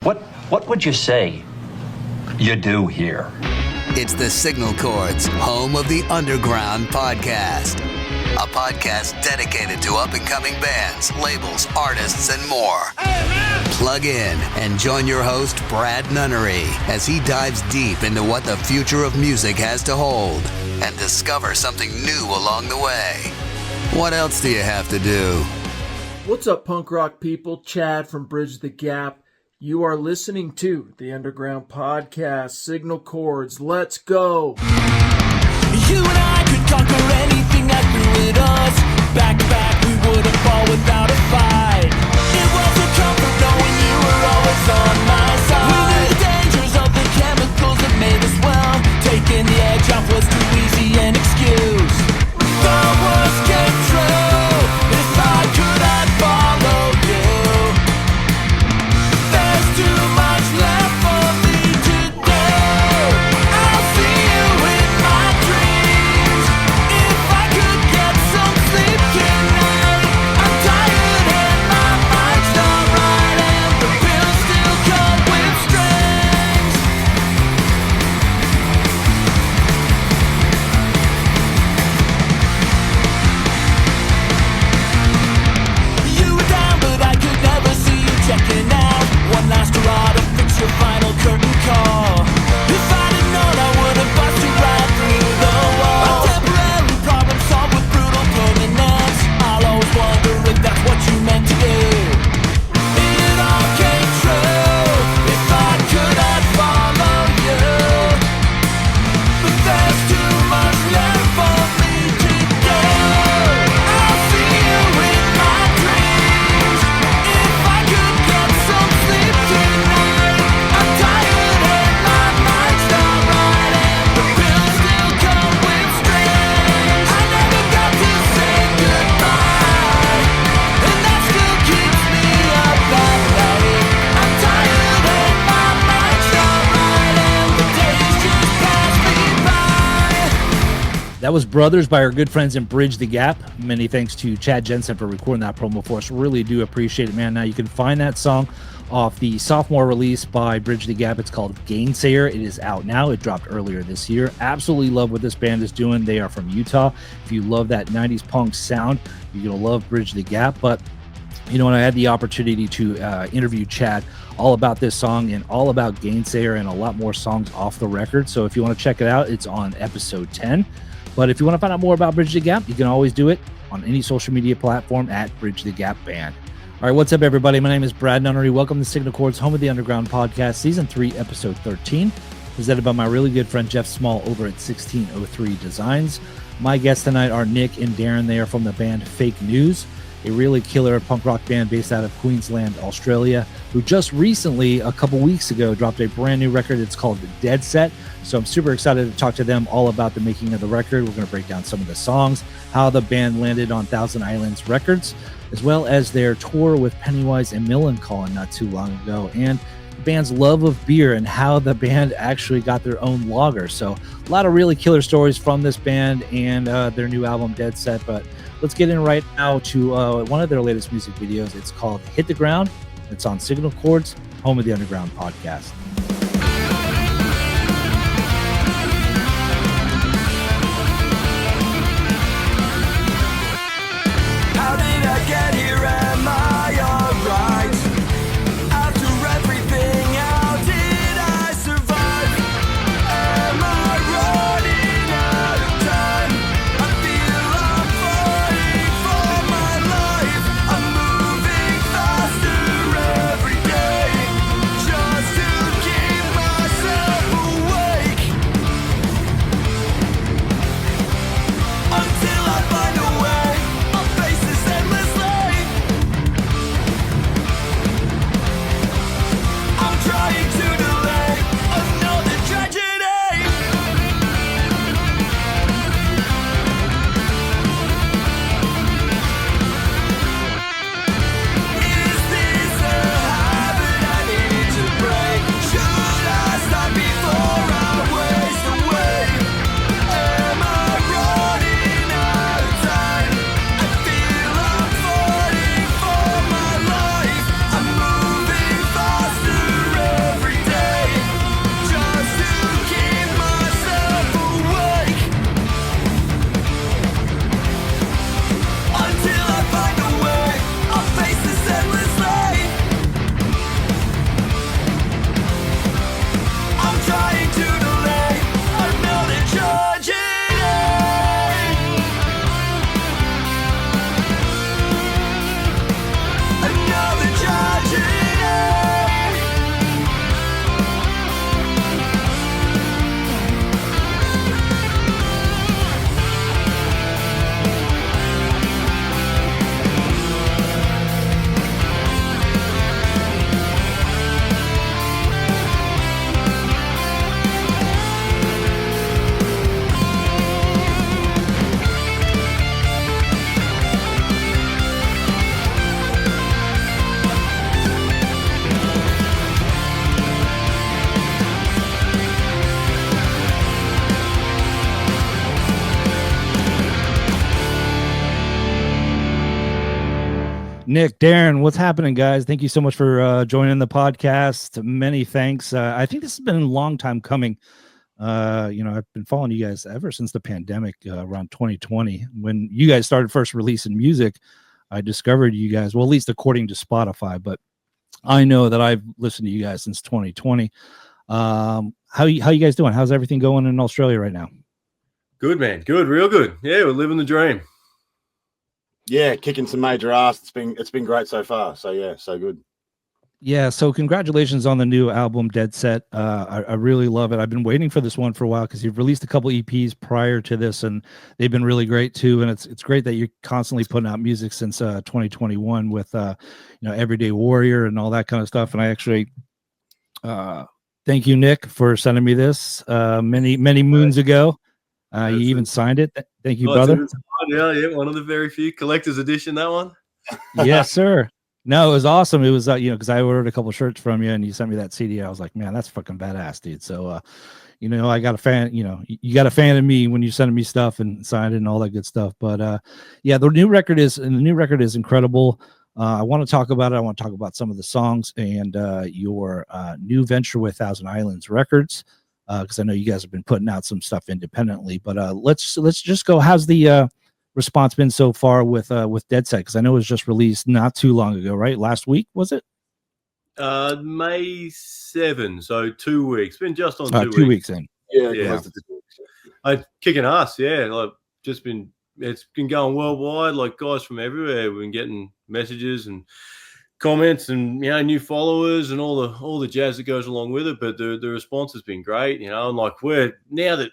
What would you say you do here? It's the Signal Chords, home of the Underground podcast. A podcast dedicated to up-and-coming bands, labels, artists, and more. Plug in and join your host, Brad Nunnery, as he dives deep into what the future of music has to hold and discover something new along the way. What else do you have to do? What's up, punk rock people? Chad from Bridge the Gap. You are listening to the Underground Podcast, Signal Chords. Let's go. You and I could conquer anything that threw at us. Back to back, we wouldn't fall without a fight. It was a comfort knowing you were always on my side. We knew the dangers of the chemicals that made us well. Taking the edge off was too easy an excuse. The worst came true. If I could, I'd follow you. There's too much left for me to do. I'll see you in my dreams. If I could get some sleep tonight. I'm tired and my mind's not right, and the pills still come with strings. You were down, but I could never see you checking out. One last hurrah to fix your final curtain call. If I'd have known, I would have bust you right through the wall. A temporary problem solved with brutal permanence. I'll always wonder if that's what you meant to do. It all came true. If I could, I'd follow you. But there's too much left for me to do. I'll see you in my dreams. If I could get some sleep tonight. I'm tired and my mind's not right, and the pills still come with strings. I never got to say goodbye, and that still keeps me up at night. I'm tired and my mind's not right, and the days just pass me by. That was Brothers by our good friends in Bridge the Gap. Many thanks to Chad Jensen for recording that promo for us. Really do appreciate it, man. Now you can find that song off the sophomore release by Bridge the Gap. It's called Gainsayer. It is out now. It dropped earlier this year. Absolutely love what this band is doing. They are from Utah. If you love that 90s punk sound, you're going to love Bridge the Gap. But you know, when I had the opportunity to interview Chad all about this song and all about Gainsayer and a lot more songs off the record. So if you want to check it out, it's on episode 10. But if you want to find out more about Bridge the Gap, you can always do it on any social media platform at Bridge the Gap Band. All right, what's up, everybody? My name is Brad Nunnery. Welcome to Signal Chords, home of the Underground Podcast, Season 3, Episode 13, presented by my really good friend Jeff Small over at 1603 Designs. My guests tonight are Nick and Darren. They are from the band Fake News, a really killer punk rock band based out of Queensland, Australia, who just recently, a couple weeks ago, dropped a brand new record. It's called Dead Set. So I'm super excited to talk to them all about the making of the record. We're going to break down some of the songs, how the band landed on Thousand Islands Records, as well as their tour with Pennywise and Millencolin not too long ago, and the band's love of beer and how the band actually got their own lager. So a lot of really killer stories from this band and their new album Dead Set. But let's get in right now to one of their latest music videos. It's called Hit the Ground. It's on Signal Chords, home of the Underground Podcast. How did I get here? Am I alright? After everything, how did I survive? Am I running out of time? I feel I'm fighting for my life. I'm moving faster every day, just to keep Nick, Darren, what's happening, guys? Thank you so much for joining the podcast. Many thanks. I think this has been a long time coming. I've been following you guys ever since the pandemic around 2020. When you guys started first releasing music, I discovered you guys, well, at least according to Spotify, but I know that I've listened to you guys since 2020. How you guys doing? How's everything going in Australia right now? Good, man. Good, real good. Yeah, we're living the dream. Yeah, kicking some major ass. It's been great so far. So yeah, so good. Yeah, so congratulations on the new album, Dead Set. I really love it. I've been waiting for this one for a while because you've released a couple EPs prior to this, and they've been really great too. And it's great that you're constantly putting out music since 2021 with Everyday Warrior and all that kind of stuff. And I actually thank you, Nick, for sending me this many moons ago. You even signed it. Thank you, brother. Yeah, one of the very few collector's edition. That one. Yes, sir. No, it was awesome. It was, because I ordered a couple shirts from you and you sent me that CD. I was like, man, that's fucking badass, dude. So, I got a fan, you got a fan of me when you sent me stuff and signed it and all that good stuff. But, yeah, the new record is incredible. I want to talk about it. I want to talk about some of the songs and your new venture with Thousand Islands Records, because I know you guys have been putting out some stuff independently. But let's just go. How's the response been so far with Dead Set? Because I know it was just released not too long ago, right? Last week, was it? May 7, so 2 weeks. Been just on 2 weeks in. Yeah. I kicking ass. Yeah, like it's been going worldwide. Like guys from everywhere. We've been getting messages and comments and new followers and all the jazz that goes along with it. But the response has been great. And like we're now that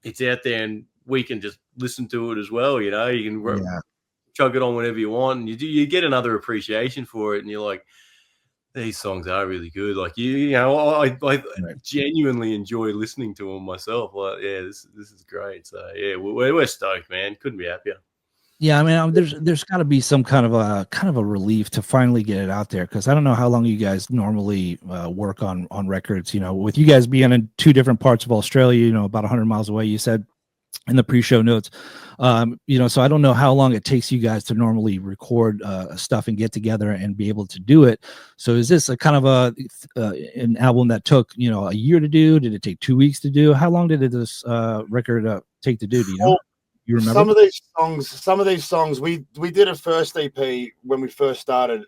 it's out there and we can just listen to it as well. You can chug it on whenever you want, and you get another appreciation for it, and you're like, these songs are really good. Like I genuinely enjoy listening to them myself. Like, yeah, this is great. So yeah, we're stoked, man. Couldn't be happier. Yeah, I mean, there's got to be some kind of a relief to finally get it out there, because I don't know how long you guys normally work on records. With you guys being in two different parts of Australia, about 100 miles away, you said in the pre-show notes, so I don't know how long it takes you guys to normally record stuff and get together and be able to do it. So is this a kind of an album that took a year to do? Did it take 2 weeks to do? How long did this record take to do? Do you know? You remember? Some of these songs we did a first EP when we first started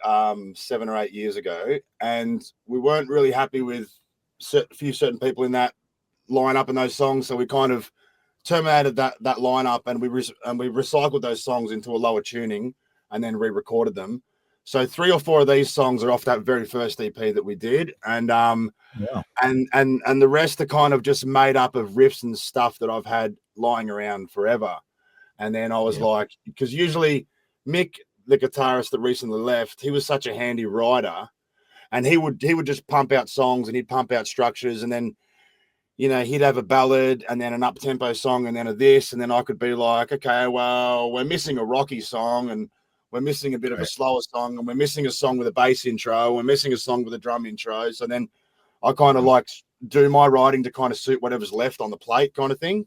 7 or 8 years ago, and we weren't really happy with a few certain people in that lineup and those songs, so we kind of terminated that lineup, and we recycled those songs into a lower tuning and then re-recorded them. So 3 or 4 of these songs are off that very first EP that we did, and the rest are kind of just made up of riffs and stuff that I've had lying around forever. And then I was like, because usually Mick, the guitarist that recently left, he was such a handy writer, and he would just pump out songs and he'd pump out structures, and then he'd have a ballad and then an up-tempo song and then a this, and then I could be like, okay, well, we're missing a rocky song, and we're missing a bit of a slower song, and we're missing a song with a bass intro, we're missing a song with a drum intro. So then I kind of like do my writing to kind of suit whatever's left on the plate kind of thing.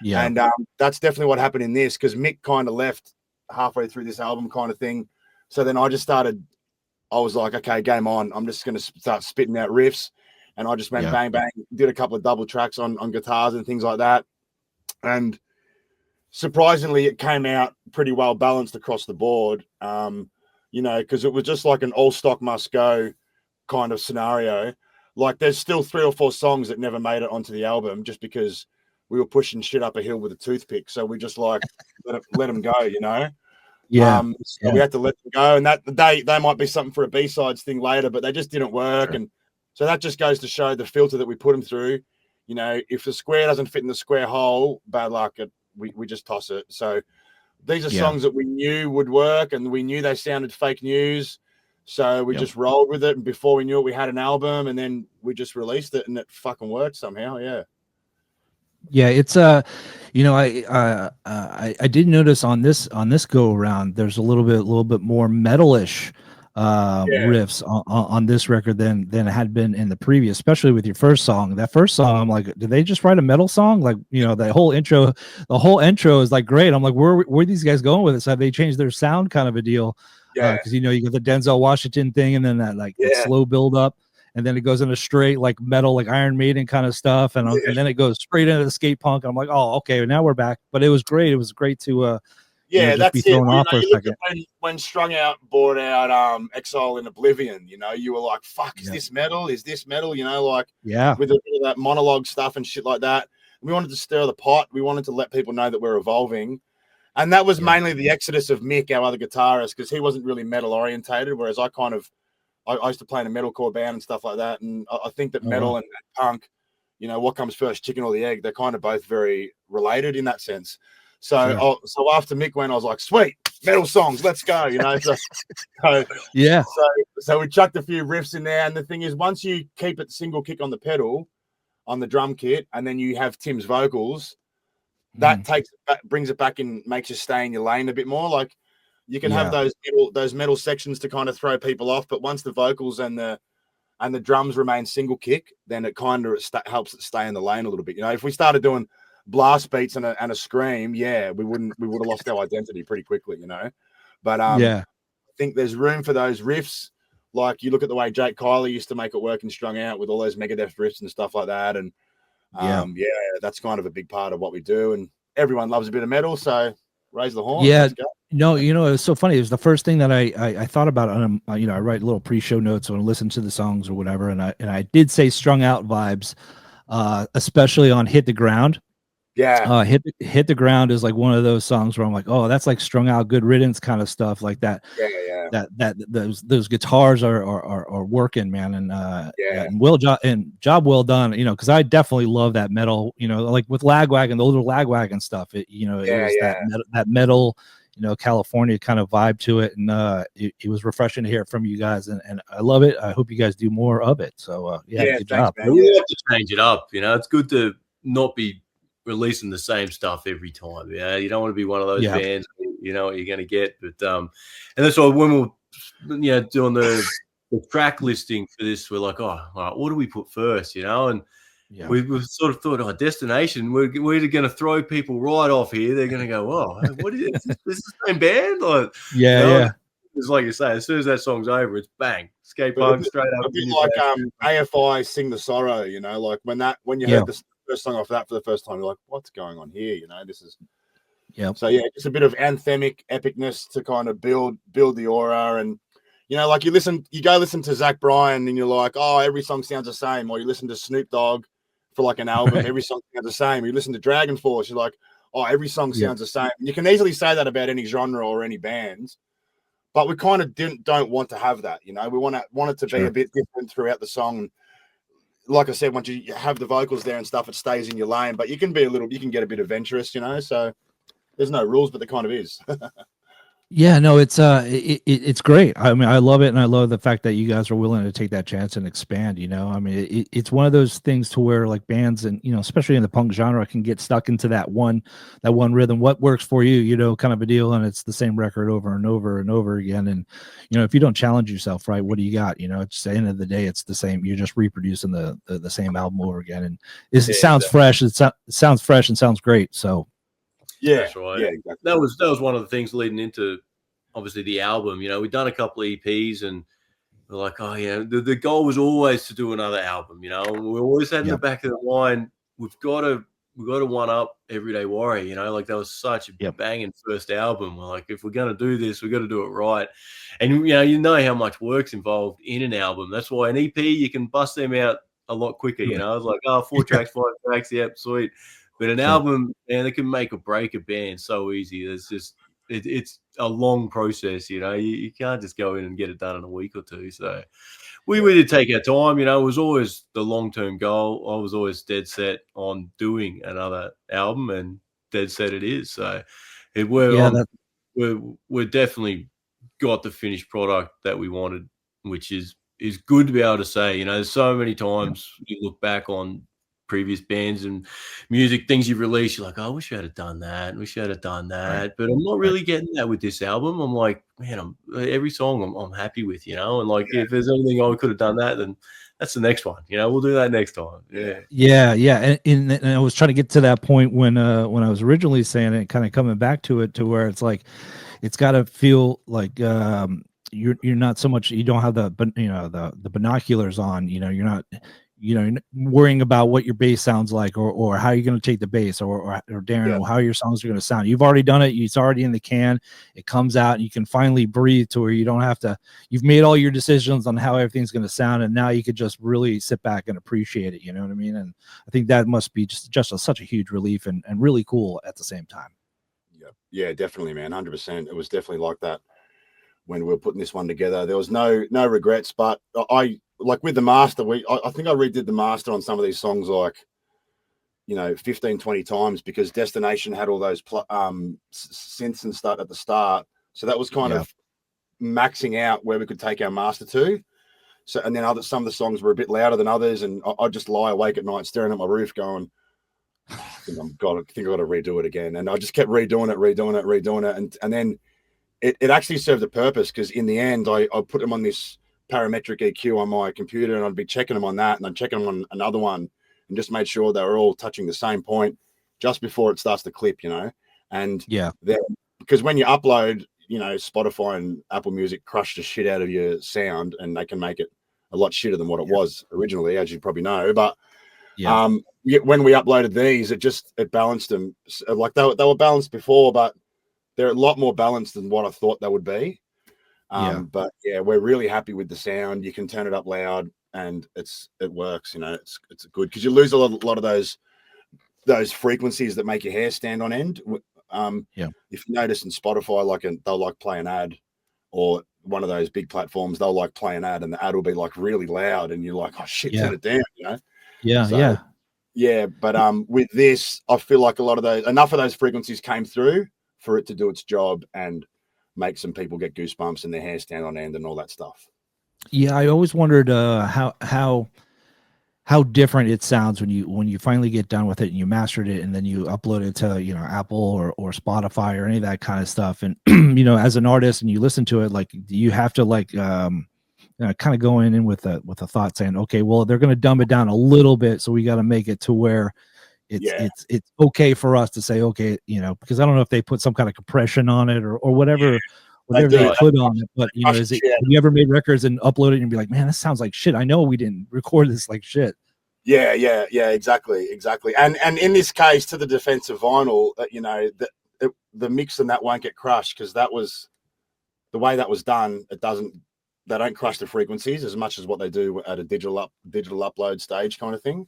Yeah. And that's definitely what happened in this, because Mick kind of left halfway through this album kind of thing. So then I was like, okay, game on. I'm just going to start spitting out riffs. And I just went bang, bang, did a couple of double tracks on guitars and things like that. And surprisingly, it came out pretty well balanced across the board, because it was just like an all stock must go kind of scenario. Like there's still 3 or 4 songs that never made it onto the album just because we were pushing shit up a hill with a toothpick. So we just like let them go, Yeah. So we had to let them go. And that they might be something for a B-sides thing later, but they just didn't work. Sure. And so that just goes to show the filter that we put them through. If the square doesn't fit in the square hole, bad luck. We just toss it. So these are songs that we knew would work, and we knew they sounded fake news. So we just rolled with it. And before we knew it, we had an album, and then we just released it, and it fucking worked somehow. Yeah. Yeah, it's I did notice on this go around, there's a little bit more metalish riffs on this record than it had been in the previous, especially with your first song. That first song, I'm like, did they just write a metal song? Like, the whole intro is like great. I'm like, where these guys going with this? Have they changed their sound kind of a deal? Yeah. Because you got the Denzel Washington thing, and then that that slow build up, and then it goes into straight like metal, like Iron Maiden kind of stuff, and then it goes straight into the skate punk. I'm like, oh, okay, now we're back. But it was great. It was great to just that's be it. thrown off for a You look second. at when Strung Out brought out Exile in Oblivion, you were like, fuck, is this metal? Is this metal? Like with a bit of that monologue stuff and shit like that. We wanted to stir the pot. We wanted to let people know that we're evolving. And that was mainly the exodus of Mick, our other guitarist, because he wasn't really metal orientated, whereas I used to play in a metalcore band and stuff like that. And I think that metal and punk, what comes first, chicken or the egg, they're kind of both very related in that sense. So so after Mick went, I was like, sweet, metal songs, let's go, So we chucked a few riffs in there. And the thing is, once you keep it single kick on the pedal, on the drum kit, and then you have Tim's vocals, that brings it back and makes you stay in your lane a bit more. Like you can have those metal sections to kind of throw people off, but once the vocals and the drums remain single kick, then it kind of helps it stay in the lane a little bit. If we started doing blast beats and a scream, we would have lost our identity pretty quickly, But I think there's room for those riffs. Like you look at the way Jake Kylie used to make it work and Strung Out with all those Megadeth riffs and stuff like that, and that's kind of a big part of what we do, and everyone loves a bit of metal, so raise the horn. No, it was so funny. It was the first thing that I thought about. I write little pre-show notes when I listen to the songs or whatever, and I did say Strung Out vibes, especially on Hit the Ground. Hit the Ground is like one of those songs where I'm like, oh, that's like Strung Out, Good Riddance kind of stuff like that. Those guitars are working, man, and job well done, because I definitely love that metal, like with Lagwagon, the older Lagwagon stuff. It was that metal, California kind of vibe to it, and it was refreshing to hear it from you guys, and I love it. I hope you guys do more of it. So good job. Man. We have to change it up. It's good to not be releasing the same stuff every time. You don't want to be one of those bands, you know what you're going to get. But and that's why when we're doing the track listing for this, we're like, oh, all right, what do we put first? And we've sort of thought, destination, we're going to throw people right off here. They're going to go, oh, what is it? Is this the same band? Like, it's like you say, as soon as that song's over, it's bang, skate punk straight up. A bit like AFI Sing the Sorrow, like when you heard the first song off that for the first time, you're like, what's going on here? This is so just a bit of anthemic epicness to kind of build the aura. And like you go listen to Zach Bryan and you're like, oh, every song sounds the same. Or you listen to Snoop Dogg for like an album, every song sounds the same. You listen to Dragon Force, you're like, oh, every song sounds the same. And you can easily say that about any genre or any bands, but we kind of don't want to have that. We want it to be a bit different throughout the song. Like I said, once you have the vocals there and stuff, it stays in your lane, but you can get a bit adventurous, so there's no rules, but there kind of is. It's great. I mean, I love it. And I love the fact that you guys are willing to take that chance and expand, I mean, it's one of those things to where like bands and, especially in the punk genre can get stuck into that one rhythm, what works for you, kind of a deal. And it's the same record over and over and over again. And, if you don't challenge yourself, right, what do you got? It's the end of the day, it's the same. You're just reproducing the same album over again. And it sounds fresh. It sounds fresh and sounds great. So, that's right. Yeah, exactly. That was one of the things leading into obviously the album. We'd done a couple of EPs and we're like, oh yeah, the goal was always to do another album. We always had in the back of the mind, we've got to one up Everyday Warrior. Like that was such a banging first album. We're like, if we're gonna do this, we've got to do it right. And you know how much work's involved in an album. That's why an EP you can bust them out a lot quicker. I was like, oh, 4 tracks, 5 tracks, yep, sweet. But an album, man, it can make or break a band so easy. It's a long process, You can't just go in and get it done in a week or two. So we did take our time. It was always the long-term goal. I was always dead set on doing another album, and dead set it is. So we're definitely got the finished product that we wanted, which is good to be able to say. There's so many times you look back on previous bands and music, things you've released, you're like, oh, I wish I had done that. We should have done that. Right. But I'm not really getting that with this album. I'm like, man, every song I'm happy with, And like, if there's anything I could have done that, then that's the next one. We'll do that next time. Yeah. And I was trying to get to that point when I was originally saying it, kind of coming back to it, to where it's like, it's got to feel like you're not so much, you don't have the binoculars on, you're not worrying about what your bass sounds like, or how you're going to take the bass, or Darren, how your songs are going to sound. You've already done it. It's already in the can. It comes out and you can finally breathe to where you don't have to, you've made all your decisions on how everything's going to sound. And now you could just really sit back and appreciate it. You know what I mean? And I think that must be just such a huge relief and really cool at the same time. Yeah, definitely, man. 100%. It was definitely like that when we were putting this one together. There was no regrets, but I like with the master, I think I redid the master on some of these songs like 15, 20 times, because Destination had all those synths and stuff at the start. So that was kind of maxing out where we could take our master to. So, and then some of the songs were a bit louder than others, and I just lie awake at night staring at my roof going, I think I've got to redo it again. And I just kept redoing it. And then it actually served a purpose, because in the end, I put them on this parametric EQ on my computer, and I'd be checking them on that, and I'd checking them on another one, and just made sure they were all touching the same point just before it starts to clip, And then, because when you upload, Spotify and Apple Music crush the shit out of your sound, and they can make it a lot shitter than what it was originally, as you probably know. But when we uploaded these, it balanced them. Like they were balanced before, but they're a lot more balanced than what I thought they would be. But yeah, we're really happy with the sound. You can turn it up loud, and it works. It's good, because you lose a lot of those frequencies that make your hair stand on end. If you notice in Spotify, they'll like play an ad, or one of those big platforms, they'll like play an ad, and the ad will be like really loud, and you're like, oh shit, turn it down, Yeah, but with this, I feel like enough of those frequencies came through for it to do its job and make some people get goosebumps and their hair stand on end and all that stuff. Yeah, I always wondered how different it sounds when you finally get done with it and you mastered it, and then you upload it to Apple or Spotify or any of that kind of stuff. And as an artist, and you listen to it, like you have to kind of going in with a thought saying, okay, well, they're going to dumb it down a little bit, so we got to make it to where it's okay for us to say, okay, because I don't know if they put some kind of compression on it or whatever they put on it, but have you ever made records and upload it and be like, man, this sounds like shit, I know we didn't record this like shit? Yeah, exactly. And in this case, to the defense of vinyl, the mix and that won't get crushed, because that was the way that was done. They don't crush the frequencies as much as what they do at a digital upload stage kind of thing.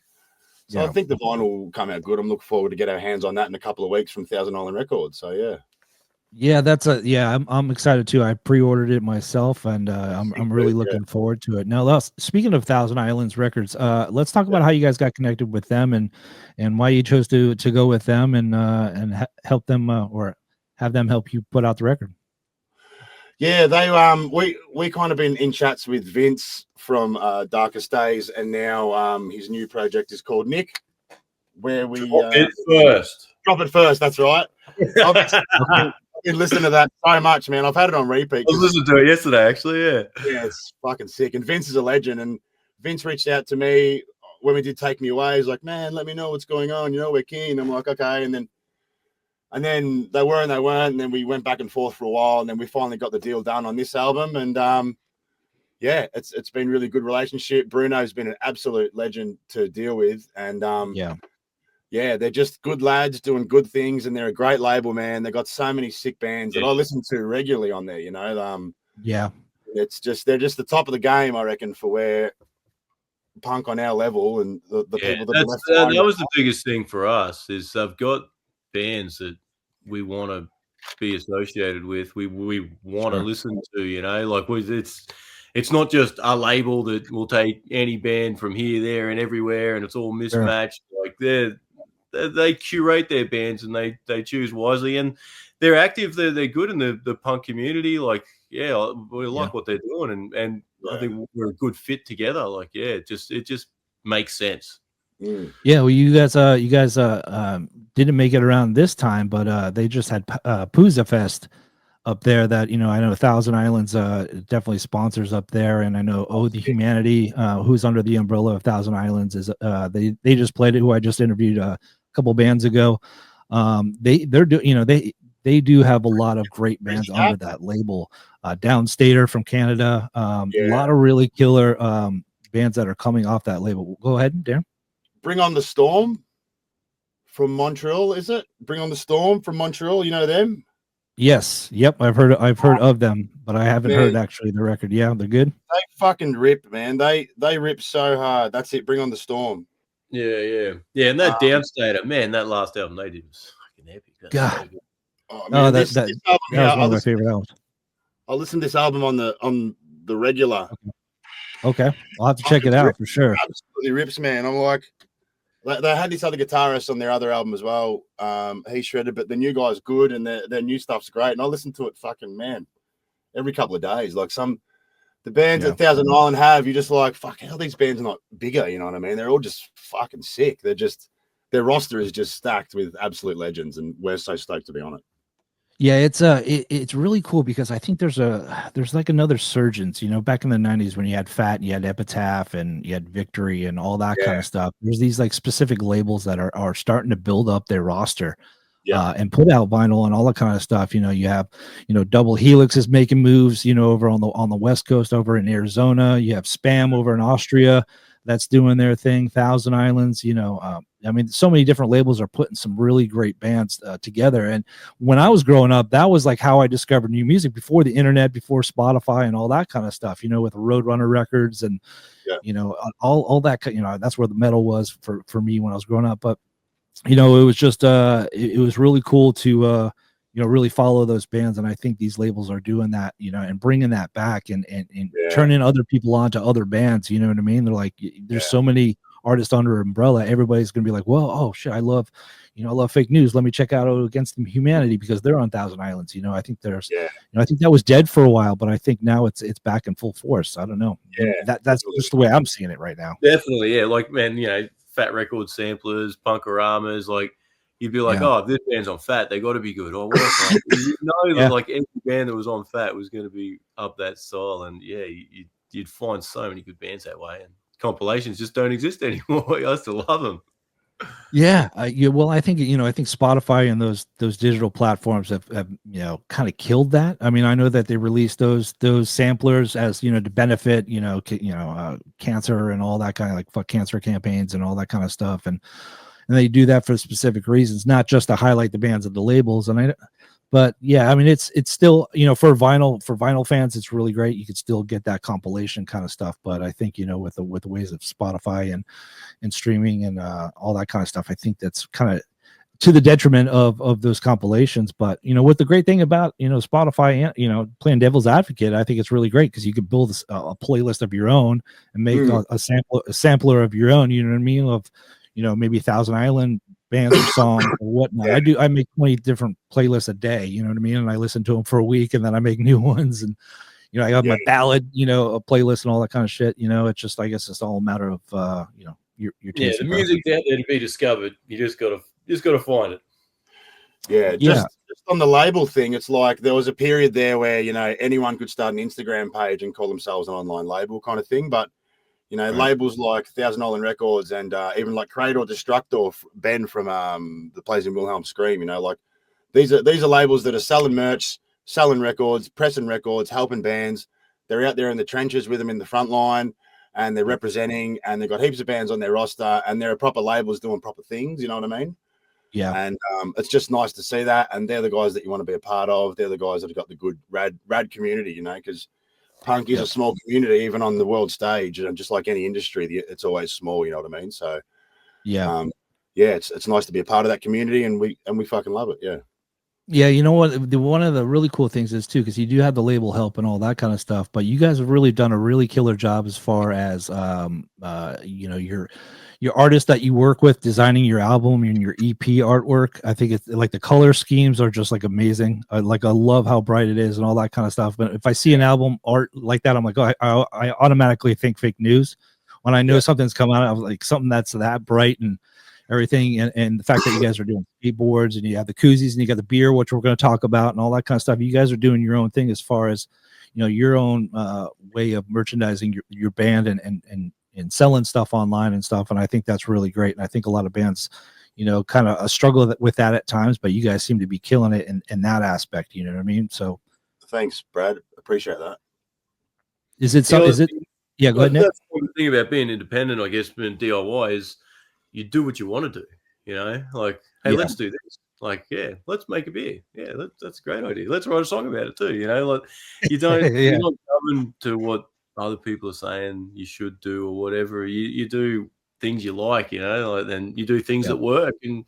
So I think the vinyl will come out good. I'm looking forward to get our hands on that in a couple of weeks from Thousand Island Records. So I'm excited too. I pre-ordered it myself, and I'm really looking forward to it. Now, speaking of Thousand Islands Records, let's talk about how you guys got connected with them, and why you chose to go with them and help them or have them help you put out the record. Yeah, they we kind of been in chats with Vince from Darkest Days, and now his new project is called Nick, where we drop it first. That's right. I've been listening to that so much, man. I've had it on repeat. I was listening to it yesterday, actually. Yeah, it's fucking sick. And Vince is a legend. And Vince reached out to me when we did Take Me Away. He's like, man, let me know what's going on. We're keen. I'm like, okay. And then they were and they weren't, and then we went back and forth for a while, and then we finally got the deal done on this album. And it's been really good relationship. Bruno's been an absolute legend to deal with, and they're just good lads doing good things, and they're a great label, man. They got so many sick bands that I listen to regularly on there. It's just they're just the top of the game, I reckon, for where punk on our level and the people that was the biggest thing for us is they've got bands that we want to be associated with. We want to listen to, it's not just a label that will take any band from here, there, and everywhere, and it's all mismatched. Like they curate their bands, and they choose wisely, and they're active. They're good in the punk community. We like what they're doing, and I think we're a good fit together. It just makes sense. Yeah, well, you guys didn't make it around this time, but they just had Pooza Fest up there that I know Thousand Islands definitely sponsors up there, and I know the Humanity, who's under the umbrella of Thousand Islands, is they just played it, who I just interviewed a couple bands ago. They're doing they they do have a lot of great bands under that label. Downstater from Canada, a lot of really killer bands that are coming off that label. Go ahead, Darren. Bring on the Storm from Montreal, is it? Bring on the Storm from Montreal. You know them? Yes. Yep. I've heard of them, but I haven't heard actually the record. Yeah, they're good. They fucking rip, man. They rip so hard. That's it. Bring on the Storm. Yeah. And that Downstater, man, that last album they did was fucking epic. That's God. so good. Oh, man, this album, that was one of my favorite albums. I'll listen to this album on the regular. Okay. I'll have to check it out for sure. Absolutely rips, man. I'm like, they had this other guitarist on their other album as well. He shredded, but the new guy's good and their new stuff's great. And I listen to it fucking, man, every couple of days. Like the bands that Thousand Island have, you're just like, fuck, how these bands are not bigger, you know what I mean? They're all just fucking sick. Their roster is just stacked with absolute legends, and we're so stoked to be on it. Yeah, it's really cool because I think there's like another surgence, back in the 90s when you had Fat, you had Epitaph, and you had Victory and all that kind of stuff. There's these like specific labels that are starting to build up their roster and put out vinyl and all that kind of stuff. You have, Double Helix is making moves, over on the West Coast, over in Arizona. You have Spam over in Austria that's doing their thing. Thousand Islands, I mean, so many different labels are putting some really great bands together. And when I was growing up, that was like how I discovered new music before the internet, before Spotify and all that kind of stuff, with Roadrunner Records and, all that, that's where the metal was for me when I was growing up. But, it was just, it was really cool to, really follow those bands. And I think these labels are doing that, and bringing that back and turning other people on to other bands. You know what I mean? They're like, there's so many artists under umbrella. Everybody's going to be like, well, oh shit, I love Fake News. Let me check out Against Humanity because they're on Thousand Islands. I think there's, I think that was dead for a while, but I think now it's back in full force. I don't know. Yeah, that's just the way I'm seeing it right now. Definitely. Yeah. Like, man, Fat Record samplers, Punkaramas, like, you'd be like, oh, if this band's on Fat, they got to be good. Or what? Like every band that was on Fat was going to be up that style. And you'd find so many good bands that way. And compilations just don't exist anymore. I still love them. Yeah. Well, I think, I think Spotify and those digital platforms have kind of killed that. I mean, I know that they released those samplers as, to benefit, cancer and all that kind of like fuck cancer campaigns and all that kind of stuff. And they do that for specific reasons, not just to highlight the bands of the labels. But yeah, I mean, it's still, for vinyl fans, it's really great. You could still get that compilation kind of stuff. But I think, with the ways of Spotify and streaming and all that kind of stuff, I think that's kind of to the detriment of those compilations. But, what the great thing about, Spotify and, playing devil's advocate, I think it's really great because you can build a playlist of your own and make a sampler of your own, you know what I mean? Of, maybe Thousand Island bands or songs or whatnot. I make 20 different playlists a day, you know what I mean? And I listen to them for a week and then I make new ones. And, I got my ballad, a playlist and all that kind of shit. It's just, I guess it's all a matter of, your taste. The music's out there to be discovered. You just gotta find it. Yeah. Just on the label thing, it's like there was a period there where, anyone could start an Instagram page and call themselves an online label kind of thing. But, labels like Thousand Island Records and even like Cradle Destructor, Ben from the Plays in Wilhelm Scream, like these are labels that are selling merch, selling records, pressing records, helping bands. They're out there in the trenches with them in the front line and they're representing and they've got heaps of bands on their roster and they're proper labels doing proper things. You know what I mean? Yeah. And it's just nice to see that. And they're the guys that you want to be a part of. They're the guys that have got the good rad community, because punk is a small community, even on the world stage, and just like any industry, it's always small. You know what I mean? So, it's nice to be a part of that community, and we fucking love it. Yeah. Yeah, you know what? One of the really cool things is too, because you do have the label help and all that kind of stuff, but you guys have really done a really killer job as far as your artists that you work with designing your album and your EP artwork. I think it's like the color schemes are just like amazing. I love how bright it is and all that kind of stuff. But if I see an album art like that, I'm like, I automatically think Fake News. When I know something's coming out, I was like something that's that bright and everything. And the fact that you guys are doing skateboards and you have the koozies and you got the beer, which we're going to talk about and all that kind of stuff. You guys are doing your own thing as far as, your own way of merchandising your band and selling stuff online and stuff. And I think that's really great. And I think a lot of bands, kind of struggle with that at times, but you guys seem to be killing it in that aspect. You know what I mean? So thanks, Brad. Appreciate that. Is it something? Is it? Yeah, go ahead, Nick. That's the thing about being independent, I guess, being DIY is you do what you want to do. Like, hey, let's do this. Like, yeah, let's make a beer. Yeah, that's a great idea. Let's write a song about it too. Like you don't, you're not governed to what other people are saying you should do or whatever. You do things you like, like, then you do things that work, and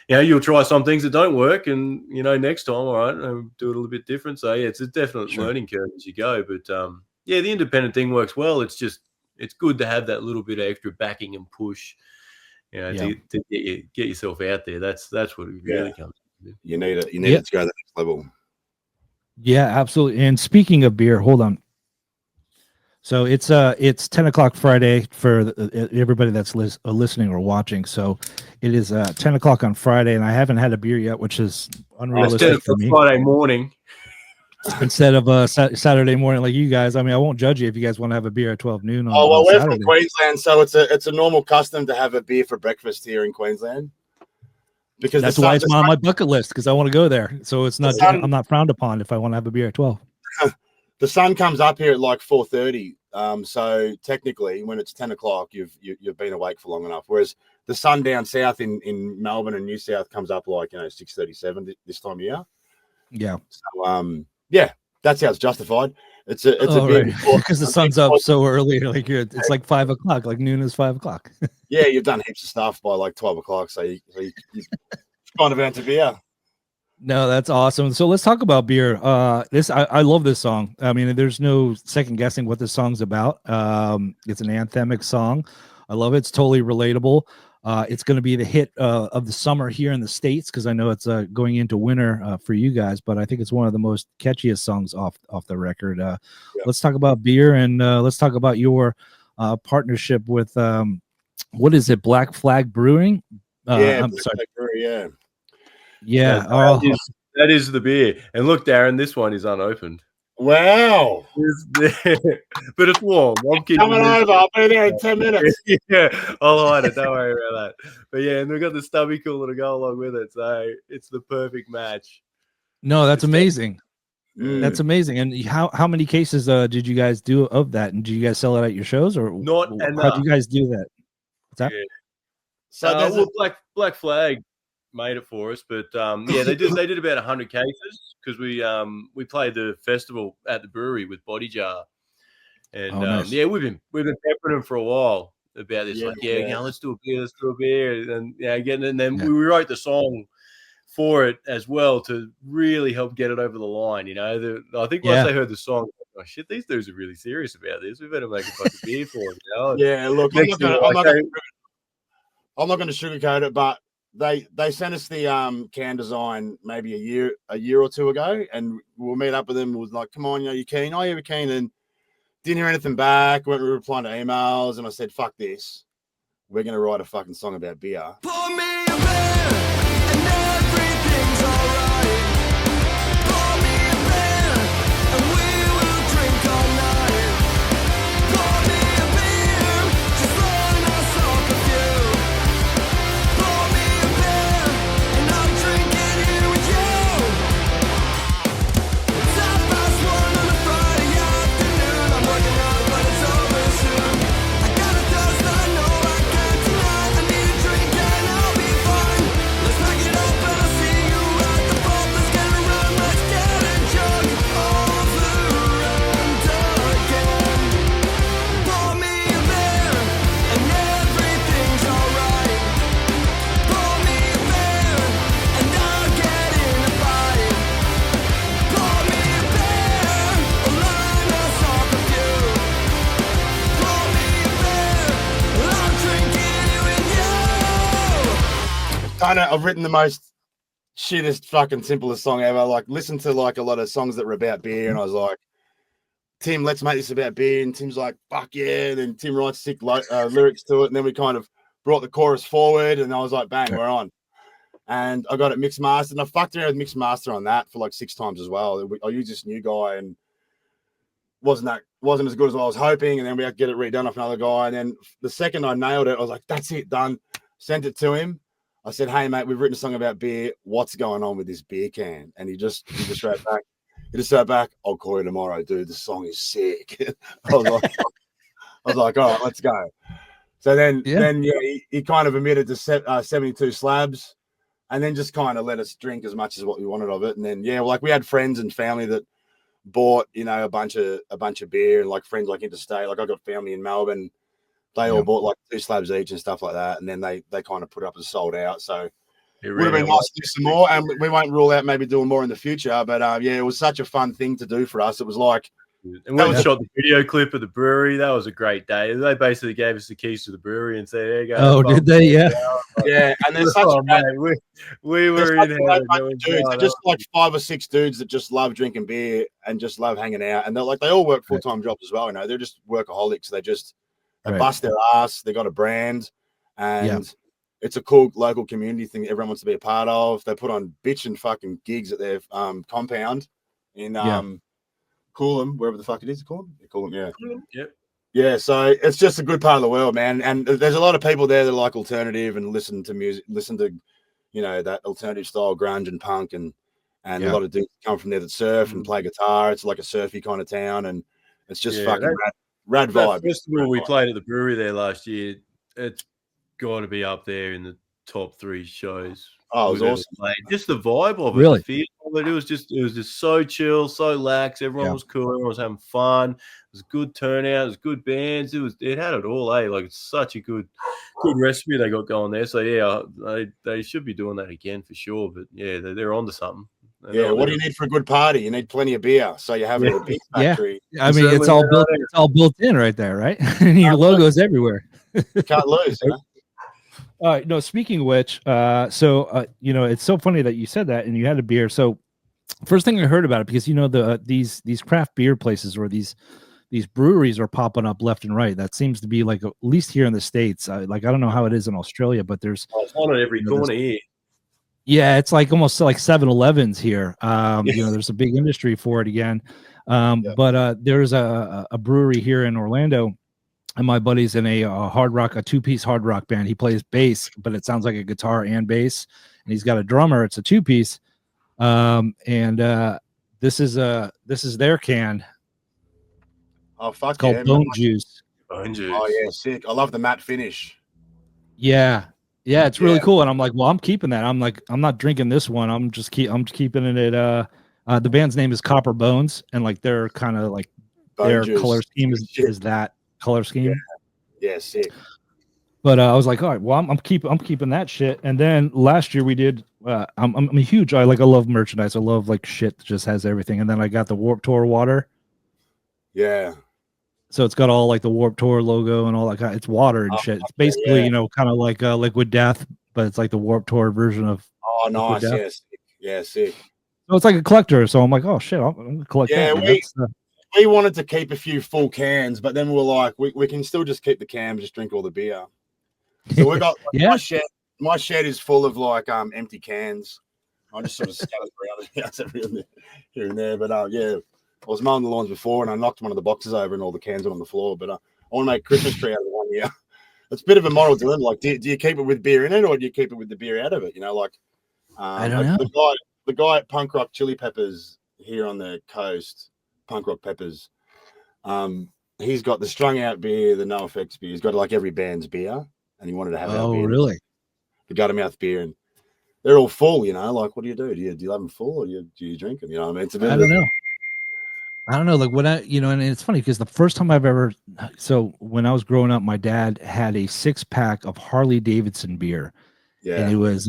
you'll try some things that don't work, and next time, all right, I'll do it a little bit different. So yeah, it's a definite learning curve as you go. But yeah, the independent thing works well. It's just it's good to have that little bit of extra backing and push. To get yourself out there. That's what it really comes to. You need it. You need it to go to the next level. Yeah, absolutely. And speaking of beer, hold on. So it's 10 o'clock Friday for everybody that's listening or watching. So it is 10 o'clock on Friday, and I haven't had a beer yet, which is unrealistic for me. Friday morning. Instead of Saturday morning, like you guys. I mean, I won't judge you if you guys want to have a beer at 12 noon. Well, we're from Queensland, so it's a normal custom to have a beer for breakfast here in Queensland. Because that's why it's on my bucket list, because I want to go there. So it's not. I'm not frowned upon if I want to have a beer at 12. The sun comes up here at like 4:30. So technically, when it's 10 o'clock, you've been awake for long enough. Whereas the sun down south in Melbourne and New South comes up like 6:37 this time of year. Yeah. So yeah, that's how it's justified. It's a bit because the sun's up so early. Like it's like 5 o'clock. Like noon is 5 o'clock. Yeah, you've done heaps of stuff by like 12 o'clock, so you kind of earned a beer. No, that's awesome. So let's talk about beer. I love this song. I mean, there's no second guessing what this song's about. It's an anthemic song. I love it. It's totally relatable. It's going to be the hit of the summer here in the States, because I know it's going into winter for you guys, but I think it's one of the most catchiest songs off the record. Let's talk about beer, and let's talk about your partnership with what is it, Black Flag Brewing? I'm sorry. Brewery, yeah. That is the beer. And look, Darren, this one is unopened. Wow. But it's warm. I'm coming over. I'll be there in 10 minutes. Yeah, I'll hide it. Don't worry about that. But yeah, and we've got the stubby cooler to go along with it. So it's the perfect match. No, that's amazing. That's amazing. And how many cases did you guys do of that? And did you guys sell it at your shows, or not? How did you guys do that? What's that? Yeah. So Black Flag made it for us, but yeah, they did about 100 cases, because we played the festival at the brewery with Body Jar, and nice. yeah, we've been peppering them for a while about this. Let's do a beer, and and then we wrote the song for it as well to really help get it over the line. I think once they heard the song, oh shit, these dudes are really serious about this. We better make a fucking beer for them. Yeah, look, I'm not going to sugarcoat it, but they sent us the can design maybe a year or two ago, and we'll meet up with them. It was like, come on, you keen? Oh, yeah, we're keen. And didn't hear anything back. Went replying to emails, and I said, fuck this. We're going to write a fucking song about beer. Pour me a beer, and everything's alright. Pour me a beer, and we will drink all night. Pour me a beer, just line us off a few. Pour me a beer, and I'm drinking here with you. It's 1:30 on a Friday afternoon. I'm working hard, but it's over soon. I got a thirst, I know I can't tonight. I need a drink and I'll be fine. Let's pack it up and I'll see you at the pub. Let's get around, let's get a jug over and again. Pour me a beer, and everything's alright. Pour me a beer, and I'll get in a fight. Pour me a beer, or line us off a few. Pour me a beer, I'm drinking it with you. I've written the most shittest fucking simplest song ever. Like, listen to like a lot of songs that were about beer, and I was like, Tim, let's make this about beer. And Tim's like, fuck yeah. And then Tim writes sick lyrics to it, and then we kind of brought the chorus forward, and I was like, bang, we're on. And I got it mixed mastered, and I fucked around with mixed master on that for like 6 times as well. I used this new guy, and wasn't as good as I was hoping, and then we had to get it redone off another guy. And then the second I nailed it, I was like, that's it, done. Sent it to him. I said, hey mate, we've written a song about beer. What's going on with this beer can? And he just wrote back. He just wrote back, I'll call you tomorrow, dude. The song is sick. I was like, all right, let's go. So then he kind of admitted to 72 slabs, and then just kind of let us drink as much as what we wanted of it. And then like we had friends and family that bought, you know, a bunch of beer, and like friends like interstate. Like I got family in Melbourne. They all bought like 2 slabs each and stuff like that. And then they kind of put up as sold out. So it would have been nice to do some more, and we won't rule out maybe doing more in the future. But it was such a fun thing to do for us. It was like, and we shot the video clip at the brewery. That was a great day. They basically gave us the keys to the brewery and said, "There you go." Oh, did they? Yeah. Yeah, and there's such we were in dudes, just like 5 or 6 dudes that just love drinking beer and just love hanging out, and they all work full-time jobs as well. You know, they're just workaholics. They bust their ass. They got a brand, and it's a cool local community thing that everyone wants to be a part of. They put on bitchin' fucking gigs at their compound in Coolum, wherever the fuck it is. Coolum, yeah. Yep. Yeah, so it's just a good part of the world, man. And there's a lot of people there that like alternative and listen to music, you know, that alternative style grunge and punk, and a lot of dudes come from there that surf and play guitar. It's like a surfy kind of town, and it's just fucking rad vibe. That festival we played at the brewery there last year, it's got to be up there in the top 3 shows. Oh, it was awesome. Just the vibe of it, really? The feel of it. It was just so chill, so lax. Everyone was cool. Everyone was having fun. It was good turnout. It was good bands. It had it all. Like it's such a good recipe they got going there. So they should be doing that again for sure. But they're onto something. What do you need for a good party? You need plenty of beer. So you have a big factory. I mean, it's all built in right there, right? And your logo's everywhere. You can't lose. Huh? No, speaking of which, you know, it's so funny that you said that and you had a beer. So first thing I heard about it, because, you know, these craft beer places or these breweries are popping up left and right. That seems to be like, at least here in the States, I don't know how it is in Australia, but there's one on every corner here. Yeah, it's like almost like 7-Elevens here. You know, there's a big industry for it again. But there's a brewery here in Orlando, and my buddy's in a 2-piece hard rock band. He plays bass, but it sounds like a guitar and bass. And he's got a drummer. It's a 2-piece. This is their can. Oh fuck! It's called Bone Juice. Bone Juice. Oh yeah, sick. I love the matte finish. Yeah, it's really cool. And I'm like, well, I'm keeping that. I'm like, I'm not drinking this one. I'm keeping it at the band's name is Copper Bones, and like they're kind of like their color scheme is that color scheme. Yeah, sick. But I was like, all right, well, I'm keeping that shit. And then last year we did. I'm a huge. I love merchandise. I love like shit that just has everything. And then I got the Warped Tour water. Yeah. So it's got all like the Warped Tour logo and all that kind. It's water and shit. It's basically you know, kind of like Liquid Death, but it's like the Warped Tour version of. Oh, nice. Yeah, sick. So it's like a collector. So I'm like, oh shit, I'm gonna collect that. We wanted to keep a few full cans, but then we were like, we can still just keep the can, just drink all the beer. So we got my shed is full of like empty cans. I just sort of scattered around the house here and there. But I was mowing the lawns before and I knocked one of the boxes over and all the cans were on the floor. But I want to make Christmas tree out of it one year. It's a bit of a moral dilemma. Like, do you keep it with beer in it or do you keep it with the beer out of it? You know, like I don't know. The guy at Punk Rock Chili Peppers here on the coast, Punk Rock Peppers, he's got the strung out beer, the No Effects beer. He's got like every band's beer, and he wanted to have our beer. Oh, really? The Guttermouth beer, and they're all full. You know, like what do? Do you have them full, or do you drink them? You know what I mean? It's a bit. I don't know. Like when and it's funny because the first time when I was growing up, my dad had a 6-pack of Harley Davidson beer. Yeah, and it was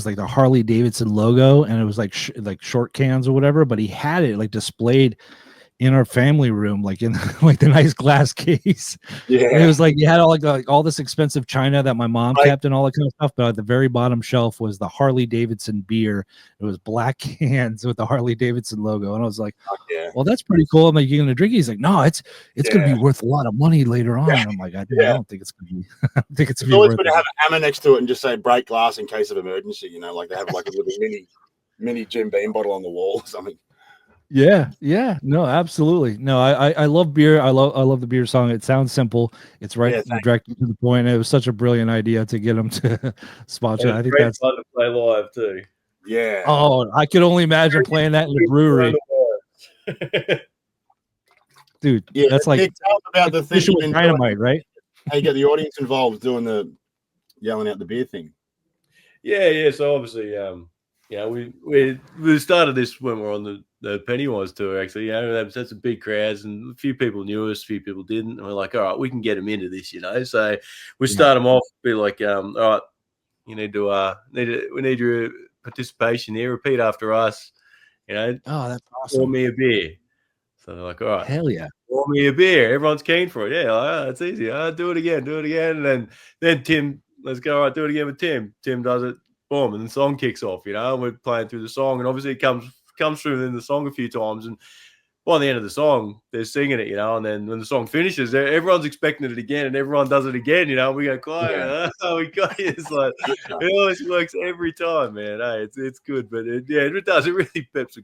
like the Harley Davidson logo, and it was like like short cans or whatever. But he had it like displayed in our family room, like in like the nice glass case. Yeah, and it was like you had all this expensive china that my mom kept and all that kind of stuff. But at the very bottom shelf was the Harley Davidson beer. It was black cans with the Harley Davidson logo, and I was like, well, that's pretty cool. I'm like, you gonna drink it? He's like, no, it's gonna be worth a lot of money later on. And I'm like, I don't think it's gonna be. I don't think it's always good to have a hammer next to it and just say break glass in case of emergency. You know, like they have like a little mini Jim Beam bottle on the wall or something. Yeah. No, absolutely. No, I love beer. I love the beer song. It sounds simple. It's right directly to the point. It was such a brilliant idea to get them to sponsor. And I it's think great that's fun to play live too. Yeah. oh, I could only imagine playing that in the brewery. Dude, Yeah, that's like Nick, tell us about the thing fishing you've with been dynamite, doing. right? How you get the audience involved doing the yelling out the beer thing. Yeah. So obviously, we started this when we were on the Pennywise tour. Actually, that's some big crowds, and a few people knew us, a few people didn't. And we're like, all right, we can get them into this, So we start them off, be like, all right, you need to we need your participation here. Repeat after us, Oh, that's pour awesome. me a beer. So they're like, all right, Hell yeah. pour me a beer. Everyone's keen for it. Yeah, like, it's easy. Do it again. And then Tim, let's go. All right, do it again with Tim. Tim does it. Boom, and the song kicks off. And we're playing through the song, and obviously it comes through in the song a few times, and by the end of the song, they're singing it, and then when the song finishes, everyone's expecting it again, and everyone does it again, We go, quiet, we got it. It's like it always works every time, man. Hey, it's good, but it does. It really peps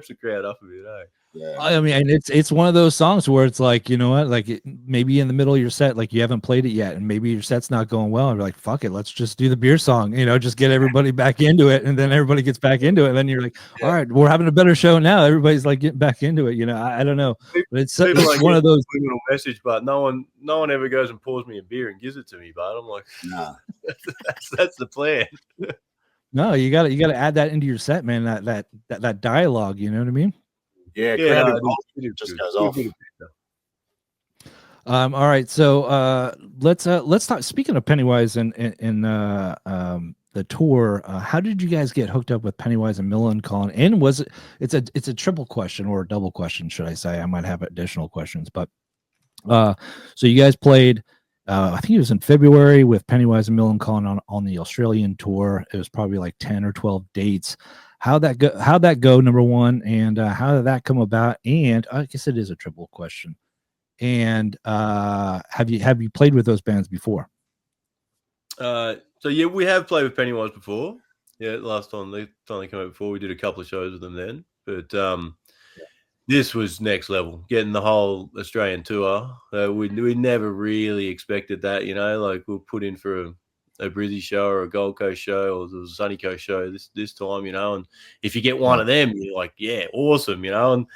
the crowd up a bit, Yeah. I mean, it's one of those songs where it's like, you know what, like maybe in the middle of your set, like you haven't played it yet, and maybe your set's not going well, and you're like, fuck it, let's just do the beer song, just get everybody back into it, and then everybody gets back into it, and then you're like, all right, we're having a better show now. Everybody's like getting back into it, I don't know, but it's one of those little message, but no one ever goes and pours me a beer and gives it to me, but I'm like, nah, that's the plan. No, you got to add that into your set, man. That dialogue, you know what I mean? yeah, Yeah, it just goes off. All right, so let's talk. Speaking of Pennywise and the tour, how did you guys get hooked up with Pennywise and Millencolin? And was it's a triple question or a double question, should I say? I might have additional questions, but so you guys played. I think it was in February with Pennywise and Millencolin on the Australian tour. It was probably like 10 or 12 dates. How'd that go, number one? And how did that come about? And I guess it is a triple question. And have you played with those bands before? So yeah, we have played with Pennywise before. Yeah, last time they finally came out before, we did a couple of shows with them then. But this was next level, getting the whole Australian tour. We never really expected that, like we'll put in for a Brizzy show or a Gold Coast show or the Sunny Coast show this time, and if you get one of them, you're like, yeah, awesome, and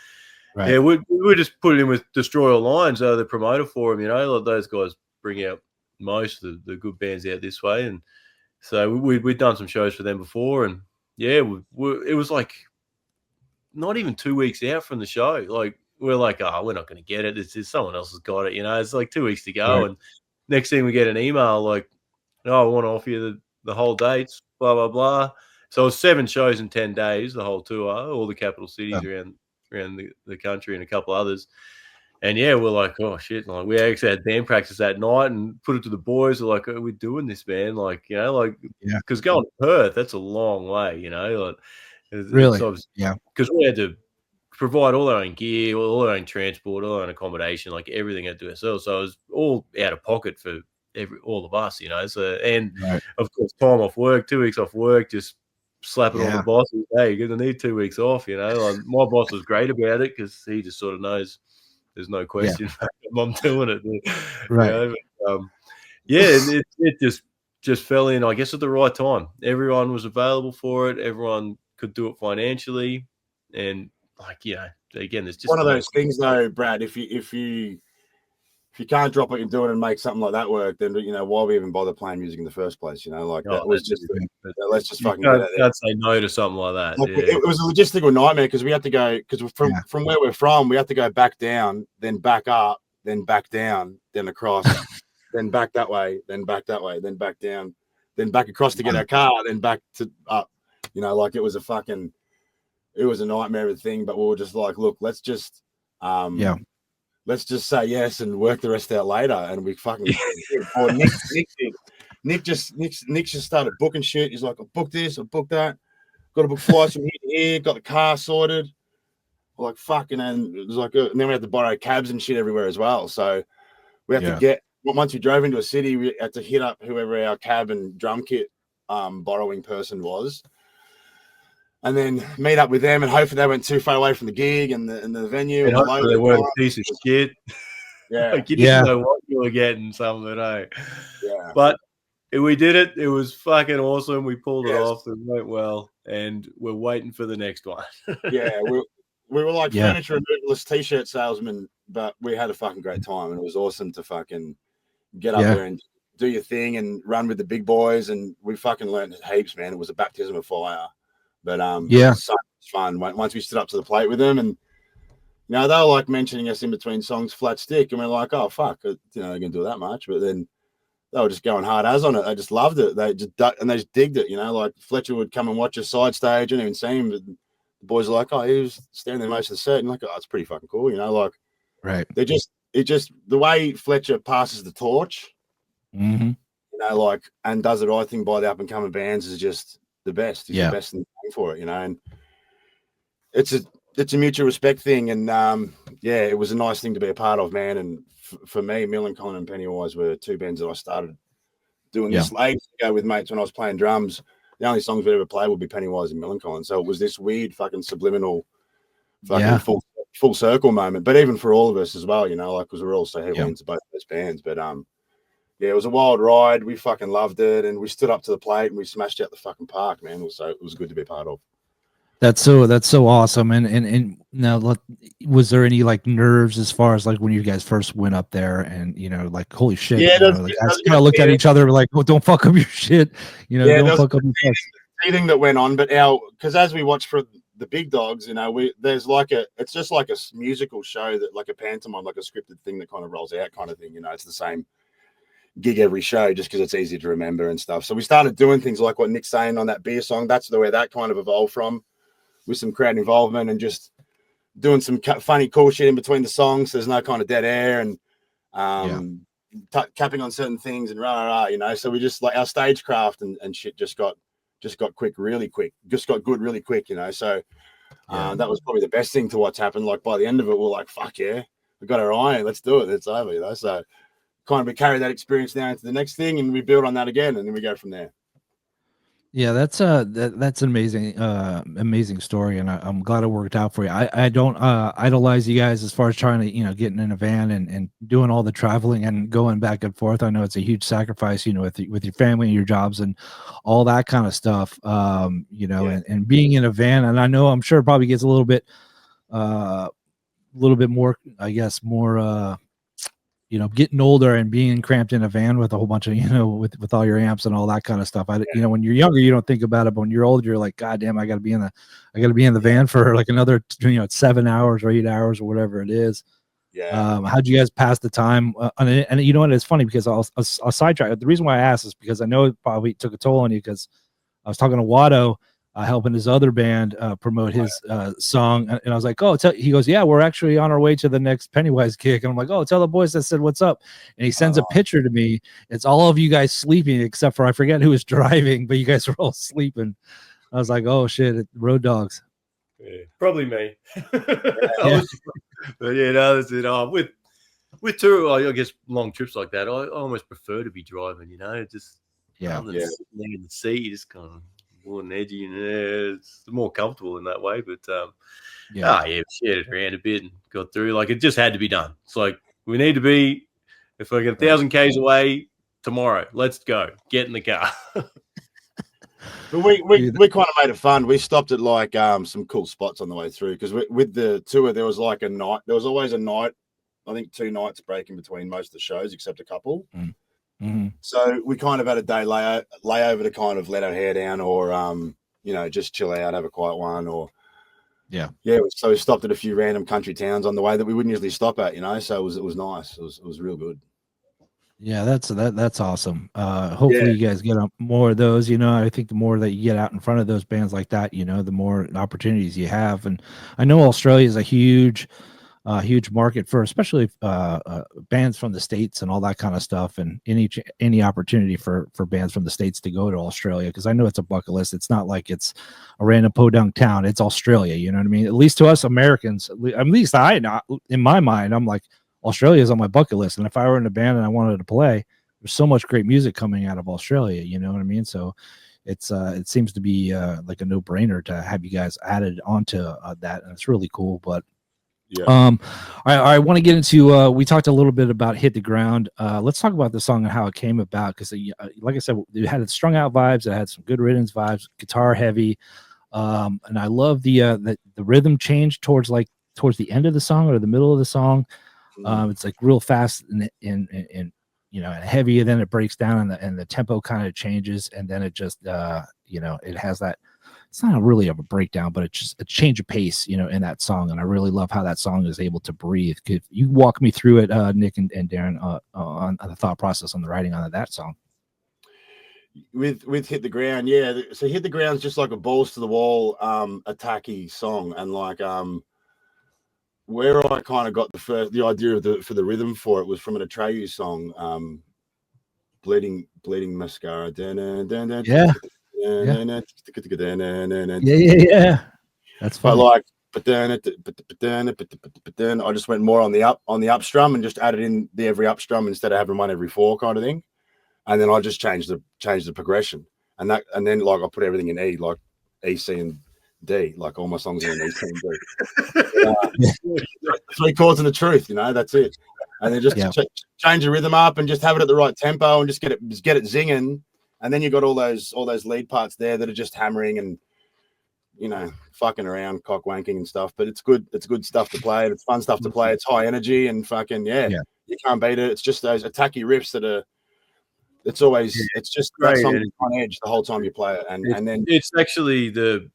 right. yeah, we just put it in with Destroy All Lines, the promoter for them, like those guys bring out most of the good bands out this way, and so we'd done some shows for them before, and yeah, it was like not even 2 weeks out from the show, like we're like, oh, we're not going to get it. It's someone else has got it, It's like 2 weeks to go, right. And next thing we get an email like, oh, I want to offer you the whole dates, blah blah blah. So it was 7 shows in 10 days, the whole tour, all the capital cities around the country and a couple others. And yeah, we're like, oh shit! Like we actually had band practice that night and put it to the boys. We're like, are we doing this, man? Like, because going to Perth, that's a long way, like. Really? Yeah. Because we had to provide all our own gear, all our own transport, all our own accommodation, like everything had to do ourselves. So it was all out of pocket for all of us, So and of course, time off work, 2 weeks off work, just slap it on the boss. Hey, you're gonna need 2 weeks off, Like, my boss was great about it because he just sort of knows there's no question I'm doing it, right? But, it just fell in, I guess, at the right time. Everyone was available for it. Everyone could do it financially, and again, it's just one of those things, though, Brad. If you can't drop what you're doing and make something like that work, then why we even bother playing music in the first place? That was just let's just fucking get out there. Can't say no to something like that. Like, it was a logistical nightmare because we had to go from where we're from, we had to go back down, then back up, then back down, then across, then back that way, then back that way, then back down, then back across to get our car, then back to up. Like it was a nightmare thing, but we were just like, look, let's just let's just say yes and work the rest out later. And we fucking or Nick just started booking shit. He's like, I booked this, I booked that, got to book flights from here to here, got the car sorted. We're like, fucking, and it was like, and then we had to borrow cabs and shit everywhere as well. So we had to get, once we drove into a city, we had to hit up whoever our cab and drum kit borrowing person was. and then meet up with them, and hopefully they weren't too far away from the gig and the venue. And the hopefully they weren't a piece of shit. Yeah, Like you didn't know what you were getting, some of it, eh? yeah. But we did it. It was fucking awesome. We pulled it Yes. off. It went well, and we're waiting for the next one. Yeah, we were like furniture removalist t-shirt salesmen, but we had a fucking great time, and it was awesome to fucking get up there and do your thing and run with the big boys, and we fucking learned heaps, man. It was a baptism of fire, but it was so much fun once we stood up to the plate with them. And you know, they were like mentioning us in between songs, Flat Stick, and we're like, oh fuck, you know, they're gonna do that much, but then they were just going hard as on it. They just loved it. They just digged it, you know. Like Fletcher would come and watch us side stage, and even see him. But the boys are like, oh, he was standing there most of the set, and like, oh, it's pretty fucking cool, you know. Like, it just the way Fletcher passes the torch, you know, like, and does the right thing by the up and coming bands is just the best. He's the best thing for it, you know. And it's a mutual respect thing, and it was a nice thing to be a part of, man. And for me, Millencolin and Pennywise were two bands that I started doing this ages ago with mates when I was playing drums. The only songs we'd ever play would be Pennywise and Millencolin. So it was this weird fucking subliminal fucking full circle moment. But even for all of us as well, you know, like, because we're all so heavily into both those bands. But it was a wild ride. We fucking loved it, and we stood up to the plate and we smashed out the fucking park, man. It was good to be a part of. That's so awesome. And now, was there any like nerves as far as like when you guys first went up there and, you know, like, holy shit, you know, like, I kind of looked at each other like, well, don't fuck up your shit, you know, don't fuck up your thing that went on. But because as we watched for the big dogs, you know, there's like it's just like a musical show, that like a pantomime, like a scripted thing that kind of rolls out kind of thing, you know. It's the same gig every show just because it's easy to remember and stuff. So we started doing things like what Nick's saying on that beer song. That's where that kind of evolved from, with some crowd involvement and just doing some funny, cool shit in between the songs. There's no kind of dead air and capping on certain things and you know. So we just, like, our stagecraft and shit just got quick, really quick. Just got good really quick, you know. So that was probably the best thing to what's happened. Like, by the end of it, we're like, fuck yeah, we got our iron. Let's do it. It's over, you know. So kind of we carry that experience now into the next thing, and we build on that again, and then we go from there. Yeah, that's an amazing story, and I'm glad it worked out for you. I don't idolize you guys as far as trying to, you know, getting in a van and doing all the traveling and going back and forth. I know it's a huge sacrifice, you know, with your family and your jobs and all that kind of stuff. You know, and being in a van, and I'm sure it probably gets a little bit more, I guess, more you know, getting older and being cramped in a van with a whole bunch of, you know, with all your amps and all that kind of stuff. You know, when you're younger, you don't think about it, but when you're older, you're like, God damn, I got to be in the van for like another, you know, 7 hours or 8 hours or whatever it is. Yeah. How'd you guys pass the time? And you know what? It's funny because I'll sidetrack. The reason why I asked is because I know it probably took a toll on you, because I was talking to Watto, helping his other band promote his song, and I was like, oh, he goes, yeah, we're actually on our way to the next Pennywise gig, and I'm like, oh, tell the boys I said what's up. And he sends a picture to me. It's all of you guys sleeping except for, I forget who was driving, but you guys were all sleeping. I was like, oh shit, road dogs. Yeah, probably me. But yeah, no, that's it. With tour, I guess long trips like that, I almost prefer to be driving, you know, just rather than sitting in the seat, you just kind of more edgy, and it's more comfortable in that way. But we shared it around a bit and got through. Like, it just had to be done. It's like, we need to be, if I get 1,000 k's away tomorrow, let's go, get in the car. But we kind of made it fun. We stopped at like some cool spots on the way through, because with the tour there was like a night. There was always a night, I think 2 nights break in between most of the shows, except a couple. Mm-hmm. So we kind of had a day layover to kind of let our hair down, or you know, just chill out, have a quiet one, or So we stopped at a few random country towns on the way that we wouldn't usually stop at, you know. So it was nice. It was real good. Yeah, that's awesome. Hopefully you guys get more of those. You know, I think the more that you get out in front of those bands like that, you know, the more opportunities you have. And I know Australia is a huge market for, especially bands from the States and all that kind of stuff, and any opportunity for bands from the States to go to Australia, because I know it's a bucket list. It's not like it's a random podunk town. It's Australia, you know what I mean? At least to us Americans, at least in my mind, I'm like, Australia is on my bucket list, and if I were in a band and I wanted to play, there's so much great music coming out of Australia, you know what I mean? So it seems to be like a no-brainer to have you guys added onto that, and it's really cool. But Yeah. I want to get into we talked a little bit about Hit the Ground. Let's talk about the song and how it came about, because like I said, it had strung out vibes, it had some good riddance vibes, guitar heavy, and I love the rhythm change towards the end of the song or the middle of the song. It's like real fast and you know, and heavy, and then it breaks down and the tempo kind of changes, and then it just you know, it has that, it's not really of a breakdown, but it's just a change of pace, you know, in that song. And I really love how that song is able to breathe. Could you walk me through it, Nick and Darren, on the thought process on the writing on that song? With Hit the Ground, yeah. So Hit the Ground's just like a balls to the wall, attacky song, and like where I kind of got the idea of for the rhythm for it was from an Atreyu song, bleeding mascara. Yeah. Yeah. That's fun. But like, but then I just went more on the up strum and just added in the every up strum instead of having one every four kind of thing. And then I just changed the progression, and then like I put everything in E, like E, C, and D, like all my songs are in E, C, and D. 3 chords and the truth, you know, that's it. And then just change the rhythm up and just have it at the right tempo and just get it zinging. And then you got all those lead parts there that are just hammering and, you know, fucking around, cock wanking and stuff. But it's good stuff to play. It's fun stuff to play. It's high energy and fucking you can't beat it. It's just those attacky riffs that are. It's always it's just great on edge the whole time you play it, and then it's actually the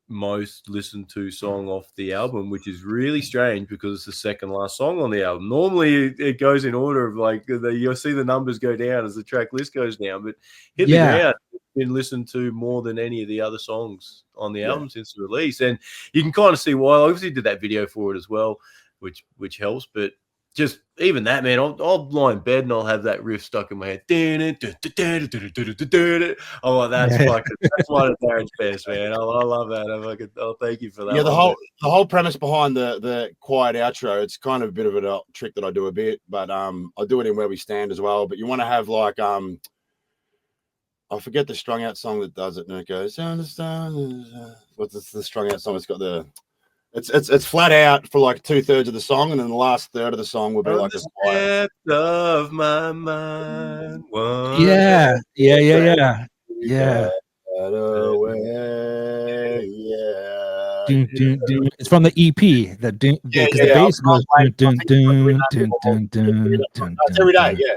most listened to song off the album, which is really strange because it's the second last song on the album. Normally it goes in order of like you'll see the numbers go down as the track list goes down, but Hit the Ground has been listened to more than any of the other songs on the album since the release, and you can kind of see why. I obviously did that video for it as well, which helps, but just even that, man, I'll lie in bed and I'll have that riff stuck in my head. Oh, that's fucking, that's one of Darren's best, man. I love that. I'll thank you for that. Yeah, the whole premise behind the quiet outro, it's kind of a bit of a trick that I do a bit, but I do it in Where We Stand as well. But you want to have like I forget the strung out song that does it, and it goes, what's the strung out song? It's got the It's flat out for like 2/3 of the song, and then the last third of the song will be like a quiet. Of my mind. Yeah. It's from the EP. The bass goes every day. Yeah.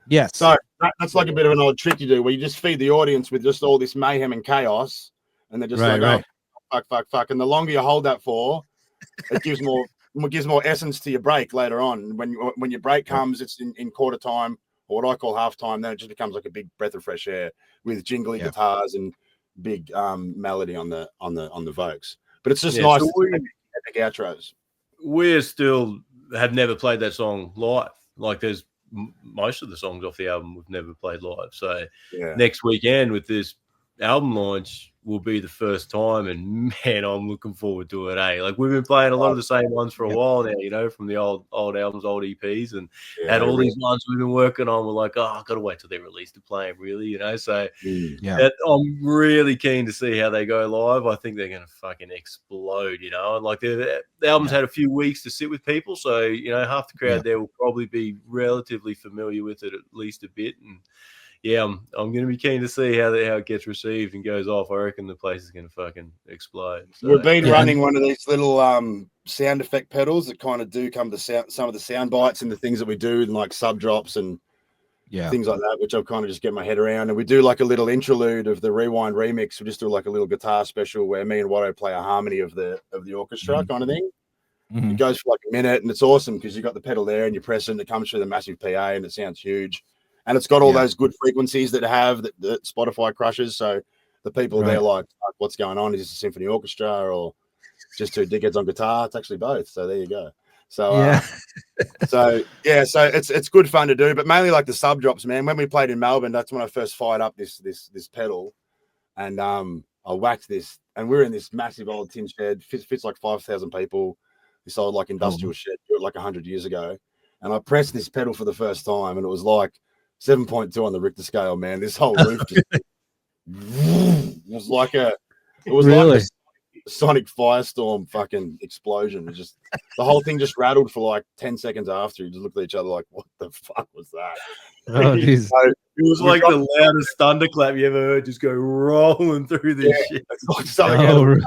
Yes. So that's like a bit of an old trick you do, where you just feed the audience with just all this mayhem and chaos, and they're just oh, fuck. And the longer you hold that for, it gives more essence to your break later on. When your break comes, it's in quarter time, or what I call half time. Then it just becomes like a big breath of fresh air with jingly guitars and big melody on the Vokes. But it's just nice. So epic outros. We still have never played that song live. Like there's most of the songs off the album we've never played live. So next weekend with this album launch will be the first time, and man, I'm looking forward to it. Like we've been playing a lot of the same ones for a while now, you know, from the old albums, old EPs, and had all these ones we've been working on. We're like, I've got to wait till they're released to play them, really, you know. So I'm really keen to see how they go live. I think they're going to fucking explode, you know. And like the album's had a few weeks to sit with people, so you know, half the crowd there will probably be relatively familiar with it at least a bit. And I'm going to be keen to see how it gets received and goes off. I reckon the place is going to fucking explode. So, we've been running one of these little sound effect pedals that kind of do come to some of the sound bites and the things that we do, and like sub drops and things like that, which I've kind of just get my head around. And we do like a little interlude of the Rewind remix. We just do like a little guitar special where me and Watto play a harmony of the orchestra kind of thing. It goes for like a minute, and it's awesome because you got the pedal there and you press it and it comes through the massive PA and it sounds huge. And it's got all those good frequencies that Spotify crushes. So the people there like, what's going on? Is this a symphony orchestra or just two dickheads on guitar? It's actually both. So there you go. So so it's good fun to do, but mainly like the sub drops, man. When we played in Melbourne, that's when I first fired up this pedal, and I whacked this, and we're in this massive old tin shed, fits like 5,000 people. This old like industrial shed built like 100 years ago, and I pressed this pedal for the first time, and it was like 7.2 on the Richter scale, man. This whole roof It was like a sonic firestorm fucking explosion. It just the whole thing just rattled for like 10 seconds after. You just looked at each other like, what the fuck was that? Oh, geez. So it was like the loudest thunderclap you ever heard, just go rolling through this shit. It's like something you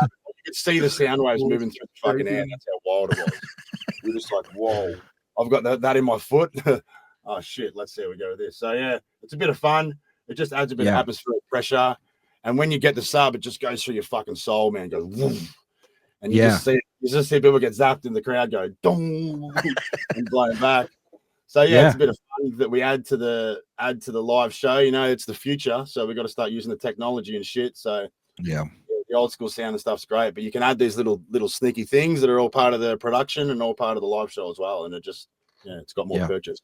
could see the sound waves moving through the fucking air. That's how wild it was. We're just like, whoa, I've got that in my foot. Oh shit, let's see how we go with this. So yeah, it's a bit of fun. It just adds a bit of atmospheric pressure. And when you get the sub, it just goes through your fucking soul, man. It goes woof. And you just see people get zapped in the crowd go dong and blown back. So it's a bit of fun that we add to the live show. You know, it's the future, so we've got to start using the technology and shit. So the old school sound and stuff's great, but you can add these little sneaky things that are all part of the production and all part of the live show as well. And it just it's got more purchase.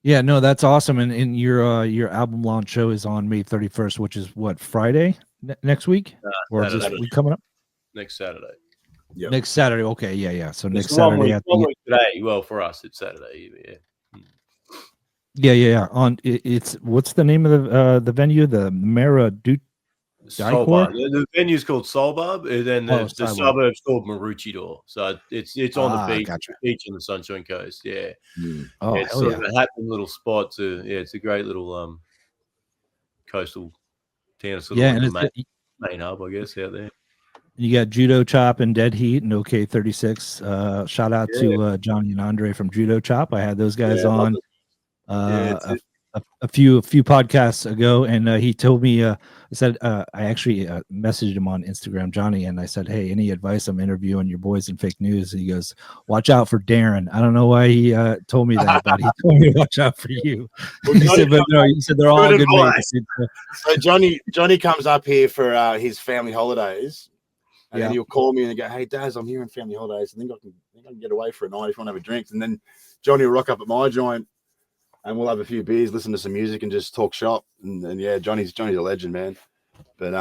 Yeah, no, that's awesome. And your album launch show is on May 31st, which is what, Friday next week, or is this week coming up? Next Saturday. Yep. Next Saturday. Okay, yeah. So next it's Saturday. Today. Well, for us, it's Saturday. Yeah. On it's what's the name of the venue? The Maradut. The venue's called Solbarb, and then the suburb's called Maroochydore. So it's on the beach, beach on the Sunshine Coast. Yeah. Oh, it's sort of a happening little spot. It's a great little coastal town. Sort of like the main hub, I guess, out there. You got Judo Chop and Dead Heat and OK36. Shout out to Johnny and Andre from Judo Chop. I had those guys on a few podcasts ago, and he told me, I said, I actually messaged him on Instagram, Johnny, and I said, hey, any advice? I'm interviewing your boys in fake news. And he goes, watch out for Darren. I don't know why he told me that, but he told me to watch out for you. He said they're all good mates. So Johnny comes up here for his family holidays. And then he'll call me and go, hey, Daz, I'm here on family holidays. I think I can get away for a night if you want to have a drink. And then Johnny will rock up at my joint and we'll have a few beers, listen to some music and just talk shop. And Johnny's a legend, man. But